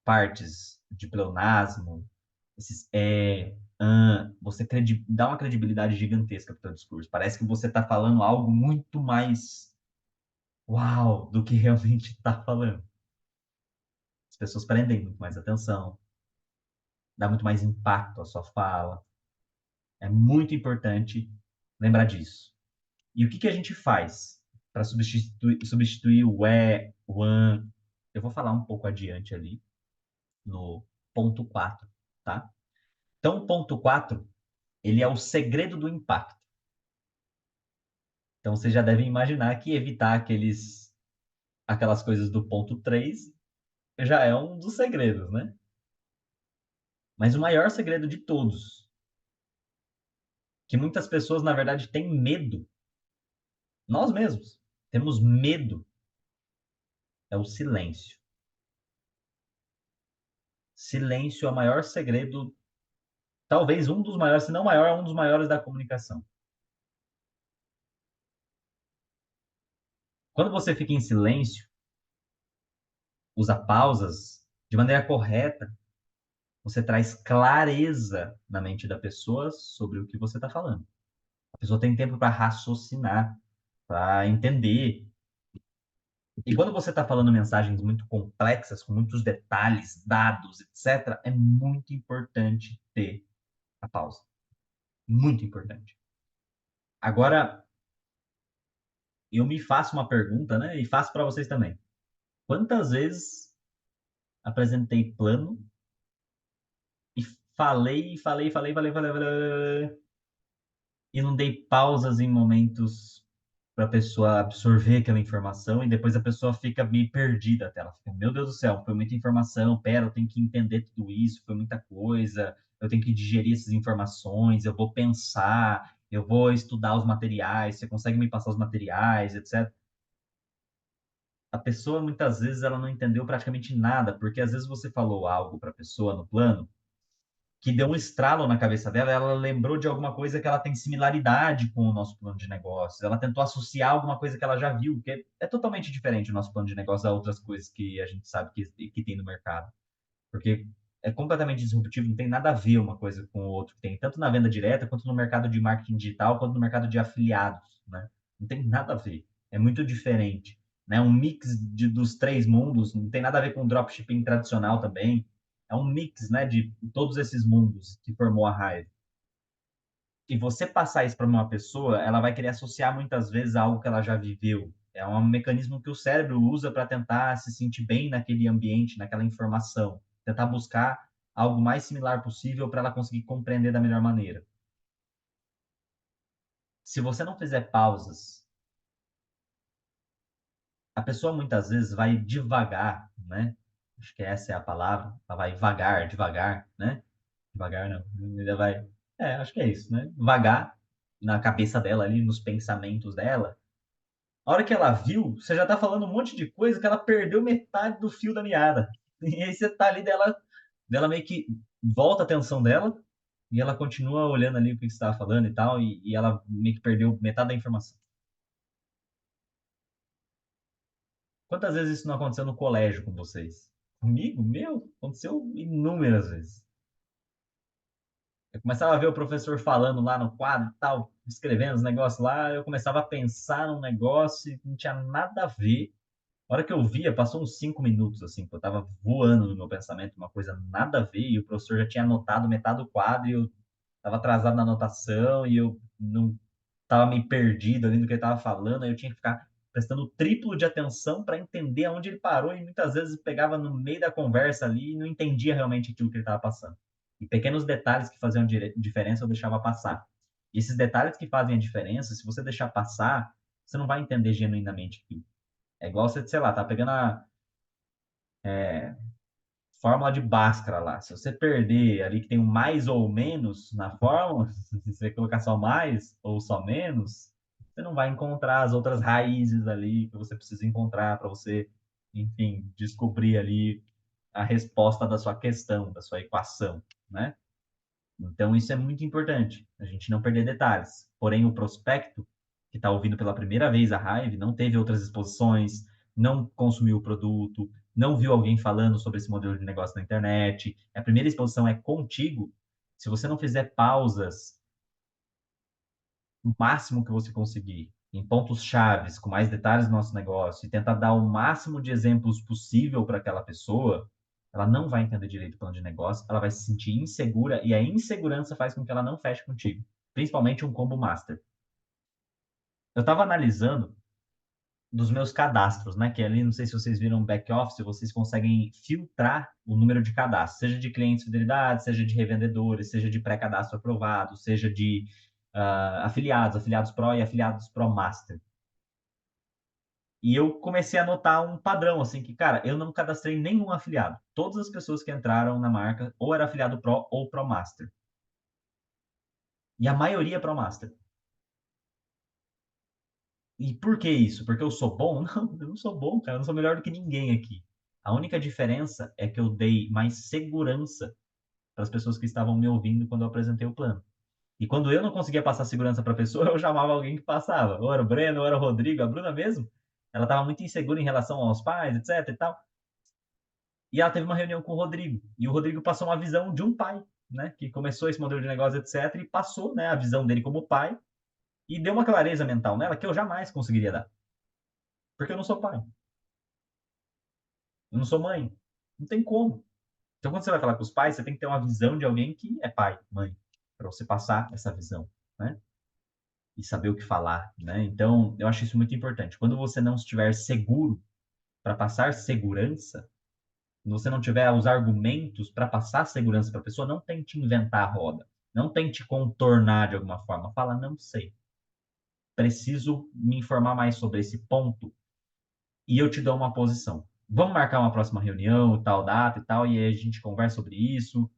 partes de pleonasmo, esses você dá uma credibilidade gigantesca para o seu discurso. Parece que você está falando algo muito mais uau do que realmente está falando. As pessoas prendem muito mais atenção, dá muito mais impacto à sua fala. É muito importante lembrar disso. E o que que a gente faz para substituir o o an? Eu vou falar um pouco adiante ali no ponto 4, tá? Então, o ponto 4 ele é o segredo do impacto. Então, você já deve imaginar que evitar aquelas coisas do ponto 3 já é um dos segredos, né? Mas o maior segredo de todos, que muitas pessoas, na verdade, têm medo Nós mesmos temos medo, é o silêncio. Silêncio é o maior segredo, talvez um dos maiores, se não maior, é um dos maiores da comunicação. Quando você fica em silêncio, usa pausas de maneira correta, você traz clareza na mente da pessoa sobre o que você está falando. A pessoa tem tempo para raciocinar, para entender. E quando você está falando mensagens muito complexas, com muitos detalhes, dados, etc., é muito importante ter a pausa. Muito importante. Agora, eu me faço uma pergunta, né? E faço para vocês também. Quantas vezes apresentei plano e falei, e não dei pausas em momentos para a pessoa absorver aquela informação e depois a pessoa fica meio perdida até ela fica, meu Deus do céu, foi muita informação, pera, eu tenho que entender tudo isso, foi muita coisa, eu tenho que digerir essas informações, eu vou pensar, eu vou estudar os materiais, você consegue me passar os materiais, etc. A pessoa muitas vezes ela não entendeu praticamente nada, porque às vezes você falou algo para a pessoa no plano que deu um estralo na cabeça dela, ela lembrou de alguma coisa que ela tem similaridade com o nosso plano de negócios. Ela tentou associar alguma coisa que ela já viu, que é totalmente diferente o nosso plano de negócios a outras coisas que a gente sabe que tem no mercado. Porque é completamente disruptivo, não tem nada a ver uma coisa com o outro. Tem tanto na venda direta, quanto no mercado de marketing digital, quanto no mercado de afiliados, né? Não tem nada a ver. É muito diferente, né? Um mix dos três mundos, não tem nada a ver com dropshipping tradicional também. É um mix, né, de todos esses mundos que formou a Hive. E você passar isso para uma pessoa, ela vai querer associar muitas vezes a algo que ela já viveu. É um mecanismo que o cérebro usa para tentar se sentir bem naquele ambiente, naquela informação, tentar buscar algo mais similar possível para ela conseguir compreender da melhor maneira. Se você não fizer pausas, a pessoa muitas vezes vai devagar, né? Acho que essa é a palavra. Ela vai vagar, devagar, né? Devagar não, ainda vai. É, acho que é isso, né? Vagar na cabeça dela ali, nos pensamentos dela. A hora que ela viu, você já tá falando um monte de coisa que ela perdeu metade do fio da meada. E aí você tá ali dela meio que volta a atenção dela e ela continua olhando ali o que você estava falando e tal, e ela meio que perdeu metade da informação. Quantas vezes isso não aconteceu no colégio com vocês? Comigo? Meu, aconteceu inúmeras vezes. Eu começava a ver o professor falando lá no quadro e tal, escrevendo os negócios lá, eu começava a pensar num negócio e não tinha nada a ver. A hora que eu via, passou uns 5 minutos, assim, que eu tava voando no meu pensamento, uma coisa nada a ver, e o professor já tinha anotado metade do quadro, e eu tava atrasado na anotação, e eu não tava meio perdido ali no que ele tava falando, aí eu tinha que ficar prestando o triplo de atenção para entender aonde ele parou, e muitas vezes pegava no meio da conversa ali e não entendia realmente aquilo que ele tava passando. E pequenos detalhes que faziam diferença eu deixava passar. E esses detalhes que fazem a diferença, se você deixar passar, você não vai entender genuinamente aquilo. É igual você, sei lá, tá pegando a fórmula de Bhaskara lá. Se você perder ali que tem um mais ou menos na fórmula, se você colocar só mais ou só menos, você não vai encontrar as outras raízes ali que você precisa encontrar para você, enfim, descobrir ali a resposta da sua questão, da sua equação, né? Então, isso é muito importante, a gente não perder detalhes. Porém, o prospecto, que está ouvindo pela primeira vez a Hive, não teve outras exposições, não consumiu o produto, não viu alguém falando sobre esse modelo de negócio na internet. A primeira exposição é contigo. Se você não fizer pausas, o máximo que você conseguir, em pontos chaves, com mais detalhes do nosso negócio, e tentar dar o máximo de exemplos possível para aquela pessoa, ela não vai entender direito o plano de negócio, ela vai se sentir insegura, e a insegurança faz com que ela não feche contigo, principalmente um combo master. Eu estava analisando dos meus cadastros, né? Que ali, não sei se vocês viram o back-office, vocês conseguem filtrar o número de cadastros, seja de clientes fidelidade, seja de revendedores, seja de pré-cadastro aprovado, seja de afiliados, afiliados Pro e afiliados Pro Master. E eu comecei a notar um padrão, assim, que, cara, eu não cadastrei nenhum afiliado. Todas as pessoas que entraram na marca ou era afiliado Pro ou Pro Master. E a maioria é Pro Master. E por que isso? Porque eu sou bom? Não, eu não sou bom, cara. Eu não sou melhor do que ninguém aqui. A única diferença é que eu dei mais segurança para as pessoas que estavam me ouvindo quando eu apresentei o plano. E quando eu não conseguia passar segurança para a pessoa, eu chamava alguém que passava. Ou era o Breno, ou era o Rodrigo, a Bruna mesmo. Ela estava muito insegura em relação aos pais, etc e tal. E ela teve uma reunião com o Rodrigo. E o Rodrigo passou uma visão de um pai, né? Que começou esse modelo de negócio, etc. E passou, né, a visão dele como pai. E deu uma clareza mental nela que eu jamais conseguiria dar. Porque eu não sou pai. Eu não sou mãe. Não tem como. Então, quando você vai falar com os pais, você tem que ter uma visão de alguém que é pai, mãe. Para você passar essa visão, né? E saber o que falar, né? Então, eu acho isso muito importante. Quando você não estiver seguro para passar segurança, quando você não tiver os argumentos para passar segurança para a pessoa, não tente inventar a roda. Não tente contornar de alguma forma. Fala, não sei. Preciso me informar mais sobre esse ponto e eu te dou uma posição. Vamos marcar uma próxima reunião, tal data e tal, e aí a gente conversa sobre isso,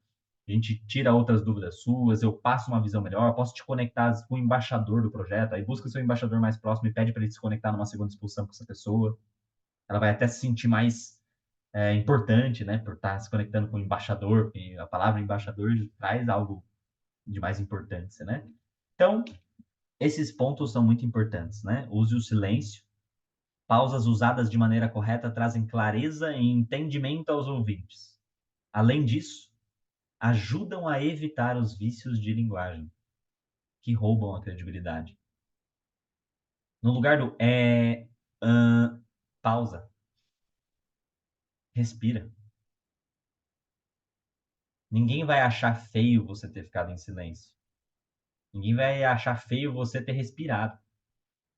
a gente tira outras dúvidas suas, eu passo uma visão melhor, posso te conectar com o embaixador do projeto, aí busca o seu embaixador mais próximo e pede para ele se conectar numa segunda discussão com essa pessoa. Ela vai até se sentir mais importante, né, por estar se conectando com o embaixador, e a palavra embaixador traz algo de mais importância, né? Então, esses pontos são muito importantes, né? Use o silêncio. Pausas usadas de maneira correta trazem clareza e entendimento aos ouvintes. Além disso, ajudam a evitar os vícios de linguagem que roubam a credibilidade. No lugar do pausa, respira. Ninguém vai achar feio você ter ficado em silêncio. Ninguém vai achar feio você ter respirado.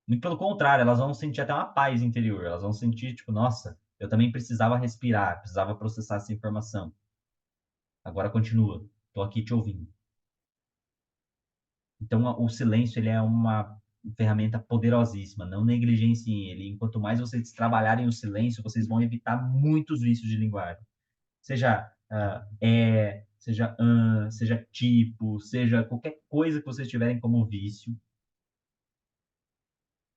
Muito pelo contrário, elas vão sentir até uma paz interior. Elas vão sentir, tipo, nossa, eu também precisava respirar, precisava processar essa informação. Agora continua, tô aqui te ouvindo. Então, o silêncio ele é uma ferramenta poderosíssima, não negligenciem ele. Enquanto mais vocês trabalharem o silêncio, vocês vão evitar muitos vícios de linguagem. Seja seja seja tipo, seja qualquer coisa que vocês tiverem como vício,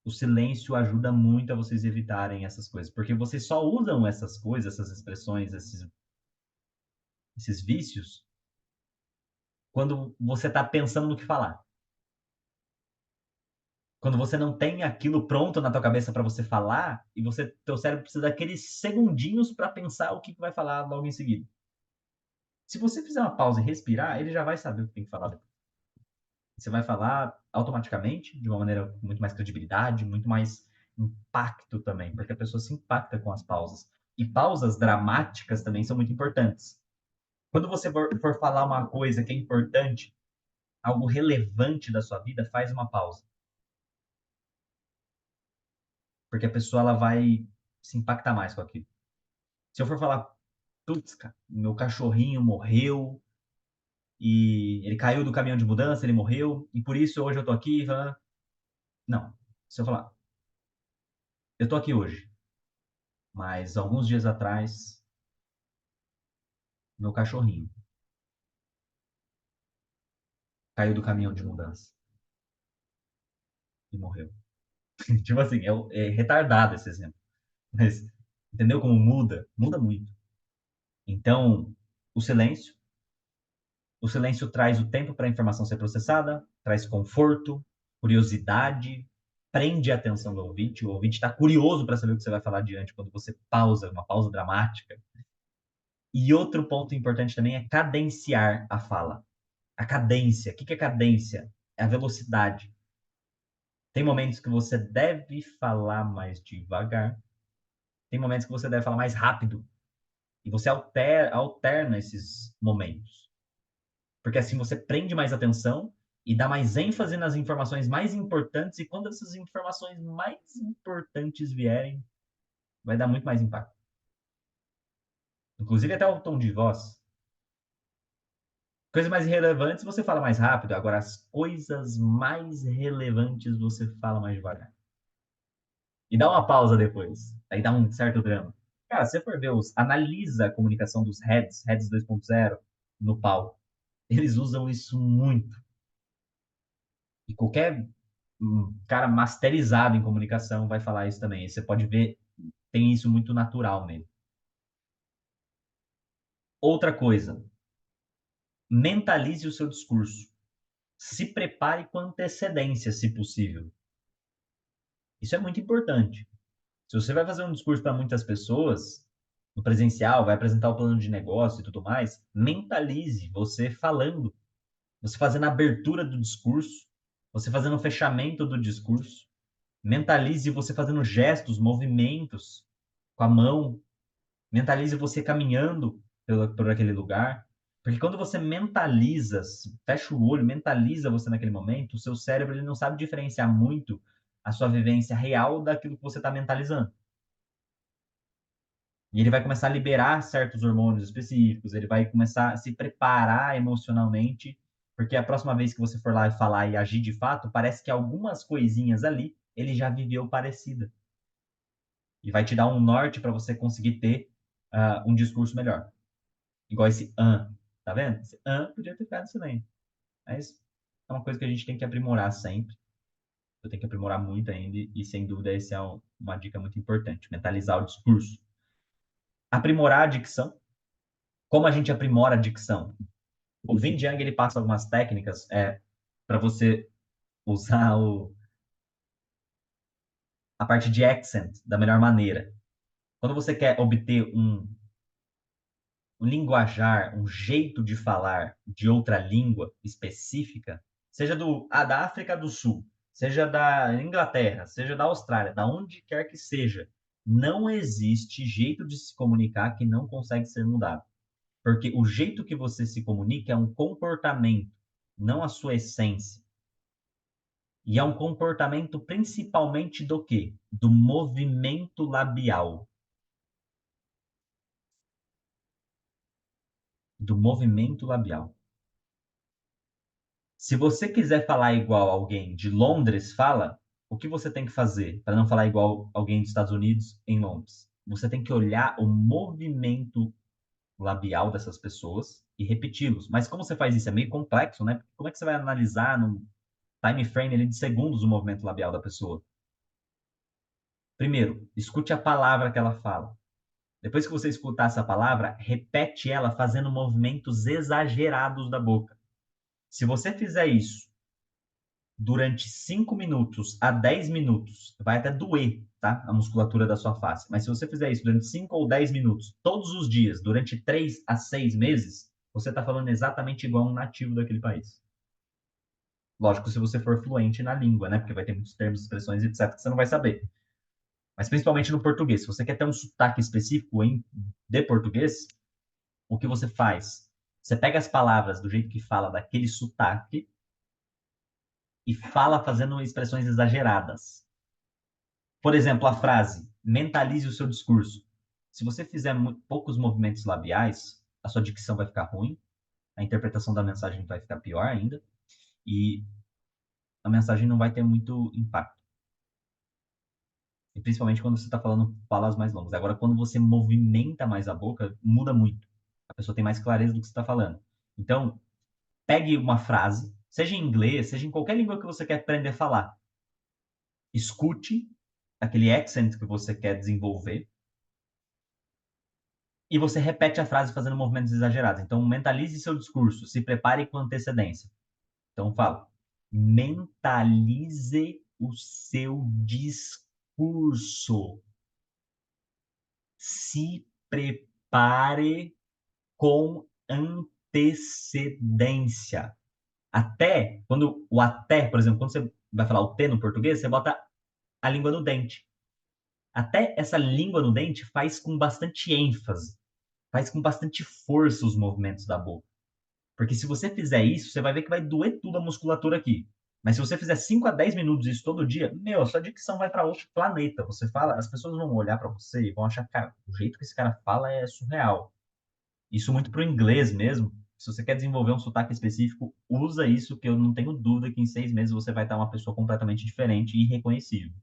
o silêncio ajuda muito a vocês evitarem essas coisas, porque vocês só usam essas coisas, essas expressões, esses vícios, quando você está pensando no que falar. Quando você não tem aquilo pronto na tua cabeça para você falar e teu cérebro precisa daqueles segundinhos para pensar o que vai falar logo em seguida. Se você fizer uma pausa e respirar, ele já vai saber o que tem que falar depois. Você vai falar automaticamente, de uma maneira com muito mais credibilidade, muito mais impacto também, porque a pessoa se impacta com as pausas. E pausas dramáticas também são muito importantes. Quando você for falar uma coisa que é importante, algo relevante da sua vida, faz uma pausa. Porque a pessoa ela vai se impactar mais com aquilo. Se eu for falar, putz, cara, meu cachorrinho morreu e ele caiu do caminhão de mudança, ele morreu, e por isso hoje eu tô aqui. Não. Se eu falar, eu tô aqui hoje, mas alguns dias atrás, meu cachorrinho caiu do caminhão de mudança e morreu. Tipo assim, é retardado esse exemplo. Mas entendeu como muda? Muda muito. Então, o silêncio. O silêncio traz o tempo para a informação ser processada, traz conforto, curiosidade, prende a atenção do ouvinte. O ouvinte está curioso para saber o que você vai falar adiante quando você pausa, uma pausa dramática. E outro ponto importante também é cadenciar a fala. A cadência. O que é cadência? É a velocidade. Tem momentos que você deve falar mais devagar, tem momentos que você deve falar mais rápido. E você alterna esses momentos. Porque assim você prende mais atenção e dá mais ênfase nas informações mais importantes, e quando essas informações mais importantes vierem, vai dar muito mais impacto. Inclusive até o tom de voz. Coisas mais relevantes você fala mais rápido, agora as coisas mais relevantes você fala mais devagar. E dá uma pausa depois. Aí dá um certo drama. Cara, se você for ver analisa a comunicação dos heads 2.0 no palco. Eles usam isso muito. E qualquer um cara masterizado em comunicação vai falar isso também. Você pode ver, tem isso muito natural nele. Outra coisa, mentalize o seu discurso. Se prepare com antecedência, se possível. Isso é muito importante. Se você vai fazer um discurso para muitas pessoas, no presencial, vai apresentar o plano de negócio e tudo mais, mentalize você falando, você fazendo a abertura do discurso, você fazendo o fechamento do discurso, mentalize você fazendo gestos, movimentos com a mão, mentalize você caminhando por aquele lugar. Porque quando você mentaliza, fecha o olho, mentaliza você naquele momento, o seu cérebro ele não sabe diferenciar muito a sua vivência real daquilo que você está mentalizando. E ele vai começar a liberar certos hormônios específicos, ele vai começar a se preparar emocionalmente, porque a próxima vez que você for lá e falar e agir de fato, parece que algumas coisinhas ali ele já viveu parecida. E vai te dar um norte para você conseguir ter um discurso melhor. Igual esse tá vendo? Esse podia ter ficado silêncio. Mas é uma coisa que a gente tem que aprimorar sempre. Eu tenho que aprimorar muito ainda, e sem dúvida essa é uma dica muito importante, mentalizar o discurso. Aprimorar a dicção. Como a gente aprimora a dicção? O Vin Jiang ele passa algumas técnicas para você usar a parte de accent da melhor maneira. Quando você quer obter um linguajar, um jeito de falar de outra língua específica, seja da África do Sul, seja da Inglaterra, seja da Austrália, da onde quer que seja, não existe jeito de se comunicar que não consegue ser mudado. Porque o jeito que você se comunica é um comportamento, não a sua essência. E é um comportamento principalmente do quê? Do movimento labial. Do movimento labial. Se você quiser falar igual alguém de Londres fala, o que você tem que fazer para não falar igual alguém dos Estados Unidos em Londres? Você tem que olhar o movimento labial dessas pessoas e repeti-los. Mas como você faz isso? É meio complexo, né? Como é que você vai analisar num time frame ali de segundos o movimento labial da pessoa? Primeiro, escute a palavra que ela fala. Depois que você escutar essa palavra, repete ela fazendo movimentos exagerados da boca. Se você fizer isso durante 5 minutos a 10 minutos, vai até doer, tá? A musculatura da sua face. Mas se você fizer isso durante 5 ou 10 minutos, todos os dias, durante 3 a 6 meses, você está falando exatamente igual um nativo daquele país. Lógico, se você for fluente na língua, né? Porque vai ter muitos termos, expressões, etc., que você não vai saber. Mas principalmente no português. Se você quer ter um sotaque específico de português, o que você faz? Você pega as palavras do jeito que fala daquele sotaque e fala fazendo expressões exageradas. Por exemplo, a frase mentalize o seu discurso. Se você fizer poucos movimentos labiais, a sua dicção vai ficar ruim, a interpretação da mensagem vai ficar pior ainda, e a mensagem não vai ter muito impacto. E principalmente quando você está falando palavras mais longas. Agora, quando você movimenta mais a boca, muda muito. A pessoa tem mais clareza do que você está falando. Então, pegue uma frase, seja em inglês, seja em qualquer língua que você quer aprender a falar. Escute aquele accent que você quer desenvolver e você repete a frase fazendo movimentos exagerados. Então, mentalize seu discurso, se prepare com antecedência. Então, fala, mentalize o seu discurso. Se prepare com antecedência. Até, por exemplo, quando você vai falar o T no português, você bota a língua no dente. Até essa língua no dente faz com bastante ênfase, faz com bastante força os movimentos da boca. Porque se você fizer isso, você vai ver que vai doer tudo a musculatura aqui. Mas se você fizer 5 a 10 minutos isso todo dia, meu, a sua dicção vai para outro planeta. Você fala, as pessoas vão olhar para você e vão achar, cara, o jeito que esse cara fala é surreal. Isso muito para o inglês mesmo. Se você quer desenvolver um sotaque específico, usa isso, que eu não tenho dúvida que em 6 meses você vai estar uma pessoa completamente diferente e irreconhecível.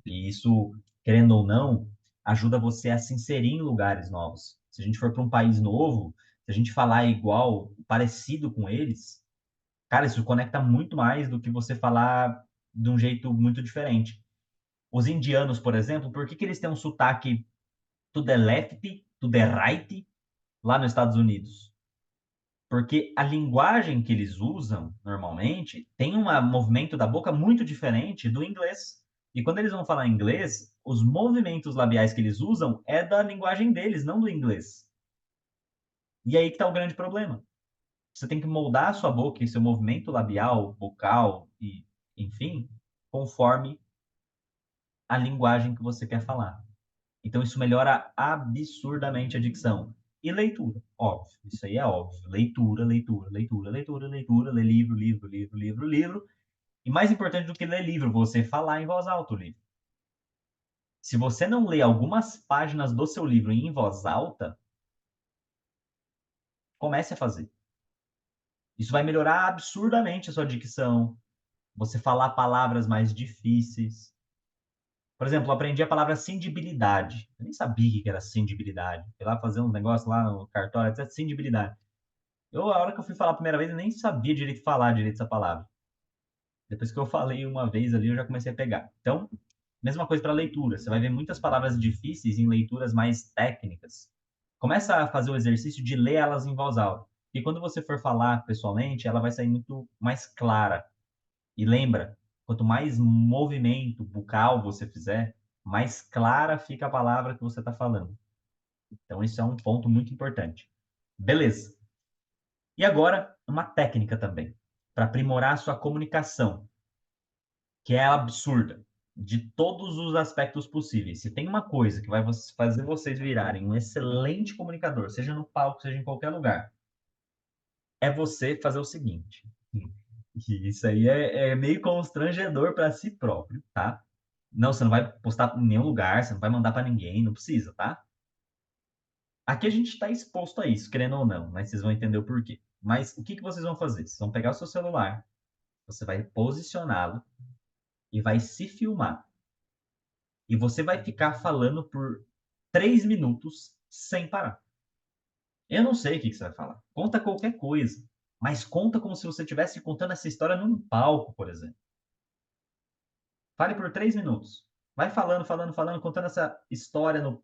E isso, querendo ou não, ajuda você a se inserir em lugares novos. Se a gente for para um país novo, se a gente falar igual, parecido com eles, cara, isso conecta muito mais do que você falar de um jeito muito diferente. Os indianos, por exemplo, por que que eles têm um sotaque to the left, to the right, lá nos Estados Unidos? Porque a linguagem que eles usam normalmente tem um movimento da boca muito diferente do inglês. E quando eles vão falar inglês, os movimentos labiais que eles usam é da linguagem deles, não do inglês. E aí que está o grande problema. Você tem que moldar a sua boca e seu movimento labial, vocal e, enfim, conforme a linguagem que você quer falar. Então, isso melhora absurdamente a dicção. E leitura, óbvio. Isso aí é óbvio. Leitura, leitura, leitura, leitura, leitura, ler livro, livro, livro, livro, livro. E mais importante do que ler livro, você falar em voz alta o livro. Se você não lê algumas páginas do seu livro em voz alta, comece a fazer. Isso vai melhorar absurdamente a sua dicção. Você falar palavras mais difíceis. Por exemplo, eu aprendi a palavra cindibilidade. Eu nem sabia o que era cindibilidade. Fui lá fazer um negócio lá no cartório, etc. Cindibilidade. A hora que eu fui falar a primeira vez, eu nem sabia direito falar direito essa palavra. Depois que eu falei uma vez ali, eu já comecei a pegar. Então, mesma coisa para leitura. Você vai ver muitas palavras difíceis em leituras mais técnicas. Começa a fazer o exercício de ler elas em voz alta. E quando você for falar pessoalmente, ela vai sair muito mais clara. E lembra, quanto mais movimento bucal você fizer, mais clara fica a palavra que você está falando. Então, isso é um ponto muito importante. Beleza. E agora, uma técnica também, para aprimorar a sua comunicação, que é absurda, de todos os aspectos possíveis. Se tem uma coisa que vai fazer vocês virarem um excelente comunicador, seja no palco, seja em qualquer lugar, é você fazer o seguinte. E isso aí é meio constrangedor para si próprio, tá? Não, você não vai postar em nenhum lugar, você não vai mandar para ninguém, não precisa, tá? Aqui a gente está exposto a isso, querendo ou não, mas vocês vão entender o porquê. Mas o que que vocês vão fazer? Vocês vão pegar o seu celular, você vai posicioná-lo e vai se filmar. E você vai ficar falando por 3 minutos sem parar. Eu não sei o que que você vai falar. Conta qualquer coisa, mas conta como se você estivesse contando essa história num palco, por exemplo. Fale por 3 minutos. Vai falando, falando, falando, contando essa história no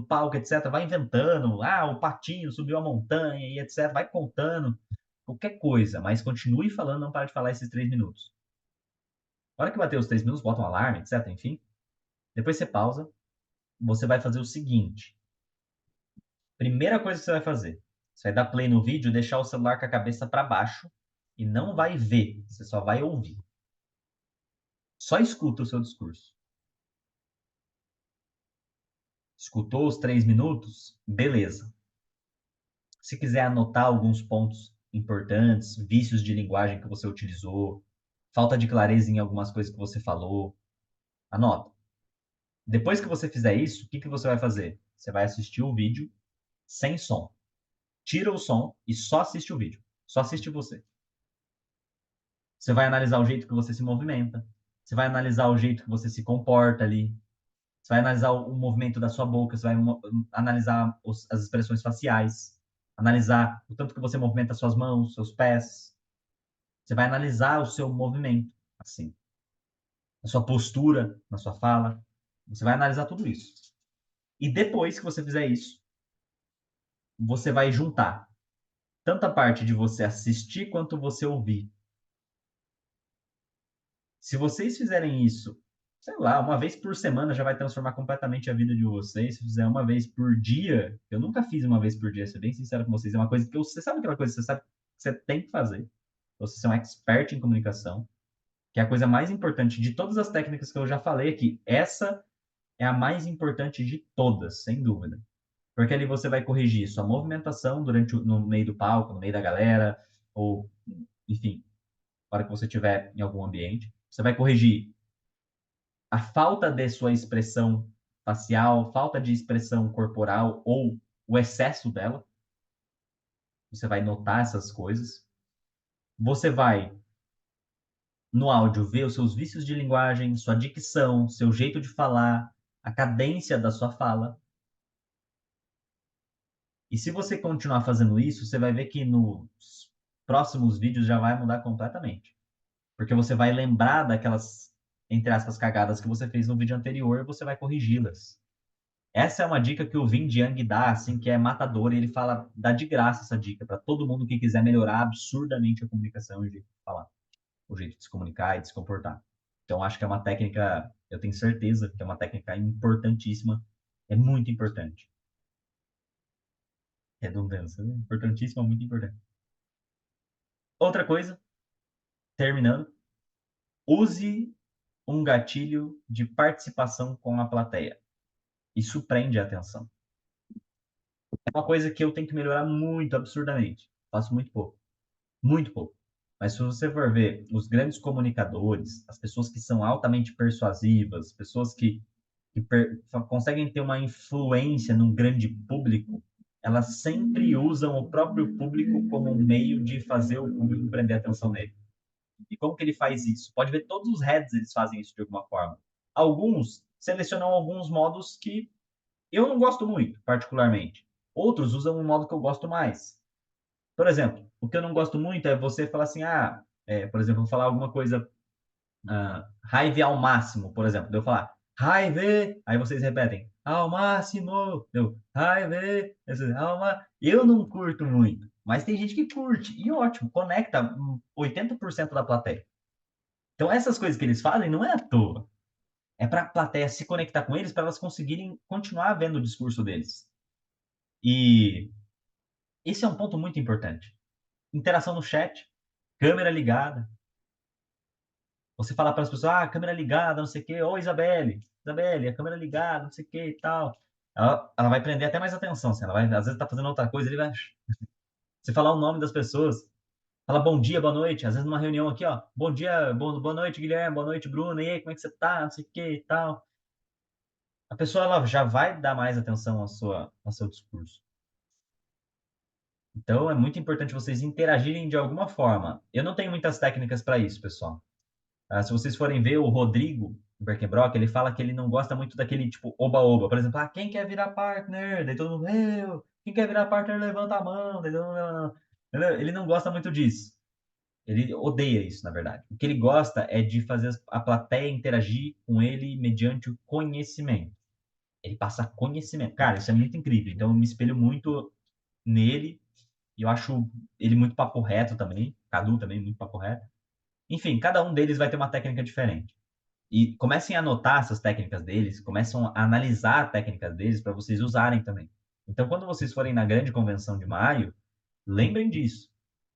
palco, etc. Vai inventando. Ah, o patinho subiu a montanha e etc. Vai contando qualquer coisa, mas continue falando, não para de falar esses 3 minutos. Na hora que bater os 3 minutos, bota um alarme, etc. Enfim. Depois você pausa. Você vai fazer o seguinte. Primeira coisa que você vai fazer. Você vai dar play no vídeo, deixar o celular com a cabeça para baixo e não vai ver. Você só vai ouvir. Só escuta o seu discurso. Escutou os 3 minutos? Beleza. Se quiser anotar alguns pontos importantes, vícios de linguagem que você utilizou, falta de clareza em algumas coisas que você falou, anota. Depois que você fizer isso, o que que você vai fazer? Você vai assistir o vídeo sem som. Tira o som e só assiste o vídeo. Só assiste você. Você vai analisar o jeito que você se movimenta. Você vai analisar o jeito que você se comporta ali. Você vai analisar o movimento da sua boca. Você vai analisar as expressões faciais. Analisar o tanto que você movimenta suas mãos, seus pés. Você vai analisar o seu movimento, assim, a sua postura na sua fala. Você vai analisar tudo isso. E depois que você fizer isso, você vai juntar tanto a parte de você assistir quanto você ouvir. Se vocês fizerem isso, sei lá, uma vez por semana já vai transformar completamente a vida de vocês. Se fizer uma vez por dia, eu nunca fiz uma vez por dia, ser bem sincero com vocês, é uma coisa que você sabe aquela coisa que você sabe que você tem que fazer. Você é um expert em comunicação, que é a coisa mais importante de todas as técnicas que eu já falei aqui. Essa é a mais importante de todas, sem dúvida. Porque ali você vai corrigir sua movimentação no meio do palco, no meio da galera, ou, enfim, na hora que você estiver em algum ambiente. Você vai corrigir a falta de sua expressão facial, falta de expressão corporal ou o excesso dela. Você vai notar essas coisas. Você vai, no áudio, ver os seus vícios de linguagem, sua dicção, seu jeito de falar, a cadência da sua fala. E se você continuar fazendo isso, você vai ver que nos próximos vídeos já vai mudar completamente. Porque você vai lembrar daquelas entre aspas, cagadas que você fez no vídeo anterior, você vai corrigi-las. Essa é uma dica que o Vin Jiang dá, assim, que é matadora, e ele fala, dá de graça essa dica para todo mundo que quiser melhorar absurdamente a comunicação e o jeito de falar, o jeito de se comunicar e de se comportar. Então, acho que é uma técnica, eu tenho certeza que é uma técnica importantíssima, é muito importante. Redundância, né? Importantíssima, muito importante. Outra coisa, terminando, use um gatilho de participação com a plateia. Isso prende a atenção. É uma coisa que eu tenho que melhorar muito, absurdamente. Faço muito pouco. Muito pouco. Mas se você for ver os grandes comunicadores, as pessoas que são altamente persuasivas, pessoas que conseguem ter uma influência num grande público, elas sempre usam o próprio público como um meio de fazer o público prender atenção nele. E como que ele faz isso? Pode ver todos os heads eles fazem isso de alguma forma. Alguns selecionam alguns modos que eu não gosto muito, particularmente. Outros usam um modo que eu gosto mais. Por exemplo, o que eu não gosto muito é você falar assim, por exemplo, vou falar alguma coisa, raiva ao máximo, por exemplo. Eu falar, raiva, aí vocês repetem, ao máximo, raiva, eu não curto muito, mas tem gente que curte, e ótimo, conecta 80% da plateia. Então, essas coisas que eles fazem não é à toa. É para a plateia se conectar com eles, para elas conseguirem continuar vendo o discurso deles. E esse é um ponto muito importante. Interação no chat, câmera ligada. Você falar para as pessoas, câmera ligada, não sei o quê. Ô, Isabelle, a câmera ligada, não sei o quê e tal. Ela vai prender até mais atenção. Assim, ela vai, às vezes tá fazendo outra coisa, ele vai. Você falar o nome das pessoas, fala bom dia, boa noite. Às vezes numa reunião aqui, ó, bom dia, boa noite, Guilherme, boa noite, Bruno, e aí, como é que você tá? Não sei o quê e tal. A pessoa ela já vai dar mais atenção ao seu discurso. Então, é muito importante vocês interagirem de alguma forma. Eu não tenho muitas técnicas para isso, pessoal. Se vocês forem ver o Rodrigo Berkenbrock, ele fala que ele não gosta muito daquele tipo oba-oba. Por exemplo, quem quer virar partner? Daí todo mundo, eu. Quem quer virar partner, levanta a mão. Daí todo mundo, entendeu? Ele não gosta muito disso. Ele odeia isso, na verdade. O que ele gosta é de fazer a plateia interagir com ele mediante o conhecimento. Ele passa conhecimento. Cara, isso é muito incrível. Então, eu me espelho muito nele. E eu acho ele muito papo reto também. Cadu também, muito papo reto. Enfim, cada um deles vai ter uma técnica diferente. E comecem a anotar essas técnicas deles, começam a analisar a técnica deles para vocês usarem também. Então, quando vocês forem na grande convenção de maio, lembrem disso.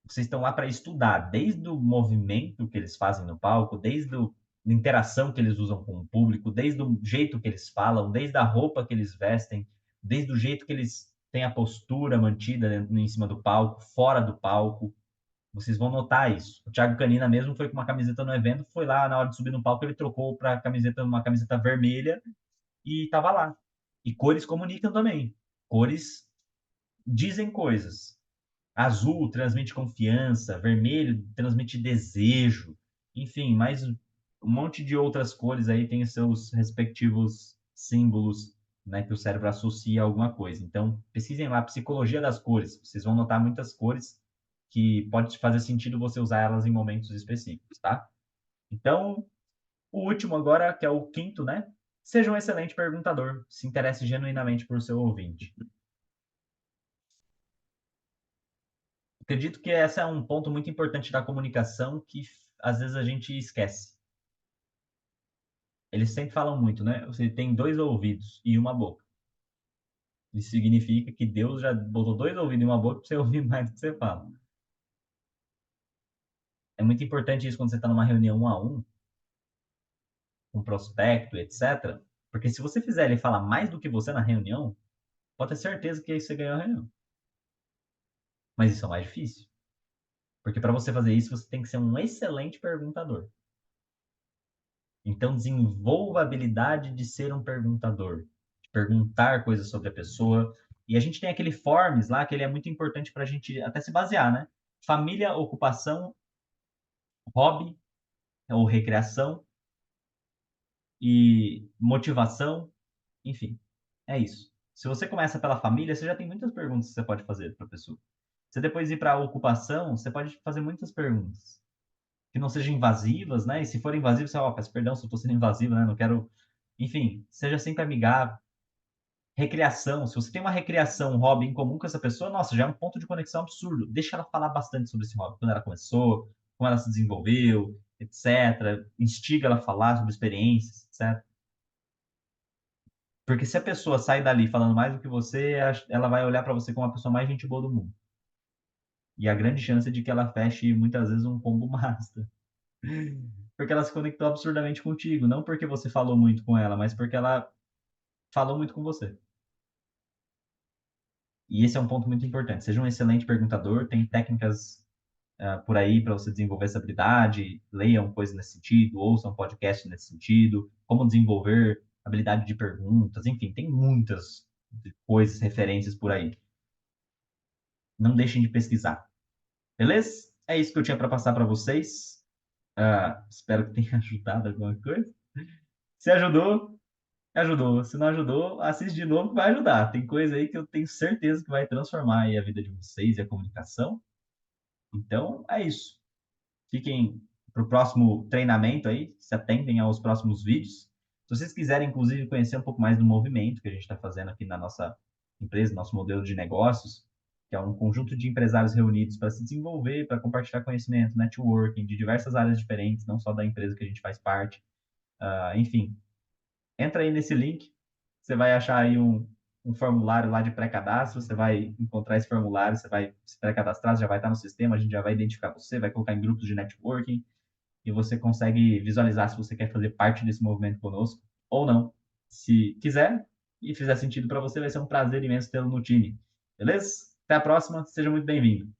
Vocês estão lá para estudar, desde o movimento que eles fazem no palco, desde a interação que eles usam com o público, desde o jeito que eles falam, desde a roupa que eles vestem, desde o jeito que eles têm a postura mantida em cima do palco, fora do palco. Vocês vão notar isso. O Thiago Canina mesmo foi com uma camiseta no evento, foi lá na hora de subir no palco, ele trocou para camiseta, uma camiseta vermelha e estava lá. E cores comunicam também. Cores dizem coisas. Azul transmite confiança, vermelho transmite desejo, enfim, mais um monte de outras cores aí tem seus respectivos símbolos, né, que o cérebro associa a alguma coisa. Então, pesquisem lá, psicologia das cores. Vocês vão notar muitas cores que pode fazer sentido você usar elas em momentos específicos, tá? Então, o último agora, que é o quinto, né? Seja um excelente perguntador, se interesse genuinamente por seu ouvinte. Acredito que esse é um ponto muito importante da comunicação que às vezes a gente esquece. Eles sempre falam muito, né? Você tem dois ouvidos e uma boca. Isso significa que Deus já botou dois ouvidos e uma boca para você ouvir mais do que você fala. É muito importante isso quando você está numa reunião 1 a 1, com um prospecto, etc. Porque se você fizer ele falar mais do que você na reunião, pode ter certeza que aí você ganhou a reunião. Mas isso é mais difícil. Porque para você fazer isso, você tem que ser um excelente perguntador. Então, desenvolva a habilidade de ser um perguntador, de perguntar coisas sobre a pessoa. E a gente tem aquele forms lá, que ele é muito importante para a gente até se basear, né? Família, ocupação, hobby ou recreação e motivação, enfim, é isso. Se você começa pela família, você já tem muitas perguntas que você pode fazer para a pessoa. Se depois ir para a ocupação, você pode fazer muitas perguntas. que não sejam invasivas, né? E se forem invasivas, você, ó, peço perdão se eu estou sendo invasivo, né? Não quero. Enfim, seja sempre amigável. Recreação, se você tem uma recreação, um hobby em comum com essa pessoa, nossa, já é um ponto de conexão absurdo. Deixa ela falar bastante sobre esse hobby, quando ela começou, como ela se desenvolveu, etc. Instiga ela a falar sobre experiências, etc. Porque se a pessoa sai dali falando mais do que você, ela vai olhar para você como a pessoa mais gente boa do mundo. E a grande chance é de que ela feche muitas vezes um combo master. Porque ela se conectou absurdamente contigo, não porque você falou muito com ela, mas porque ela falou muito com você. E esse é um ponto muito importante. Seja um excelente perguntador, tem técnicas por aí para você desenvolver essa habilidade, leiam coisas nesse sentido, ouçam podcast nesse sentido, como desenvolver habilidade de perguntas, enfim, tem muitas coisas, referências por aí. Não deixem de pesquisar, beleza? É isso que eu tinha para passar para vocês. Espero que tenha ajudado alguma coisa. Se ajudou, ajudou. Se não ajudou, assiste de novo que vai ajudar. Tem coisa aí que eu tenho certeza que vai transformar aí a vida de vocês e a comunicação. Então, é isso. Fiquem para o próximo treinamento aí, se atentem aos próximos vídeos. Se vocês quiserem, inclusive, conhecer um pouco mais do movimento que a gente está fazendo aqui na nossa empresa, nosso modelo de negócios, que é um conjunto de empresários reunidos para se desenvolver, para compartilhar conhecimento, networking de diversas áreas diferentes, não só da empresa que a gente faz parte. Enfim, entra aí nesse link, você vai achar aí um formulário lá de pré-cadastro, você vai encontrar esse formulário, você vai se pré-cadastrar, já vai estar no sistema, a gente já vai identificar você, vai colocar em grupos de networking, e você consegue visualizar se você quer fazer parte desse movimento conosco ou não. Se quiser e fizer sentido para você, vai ser um prazer imenso tê-lo no time. Beleza? Até a próxima, seja muito bem-vindo.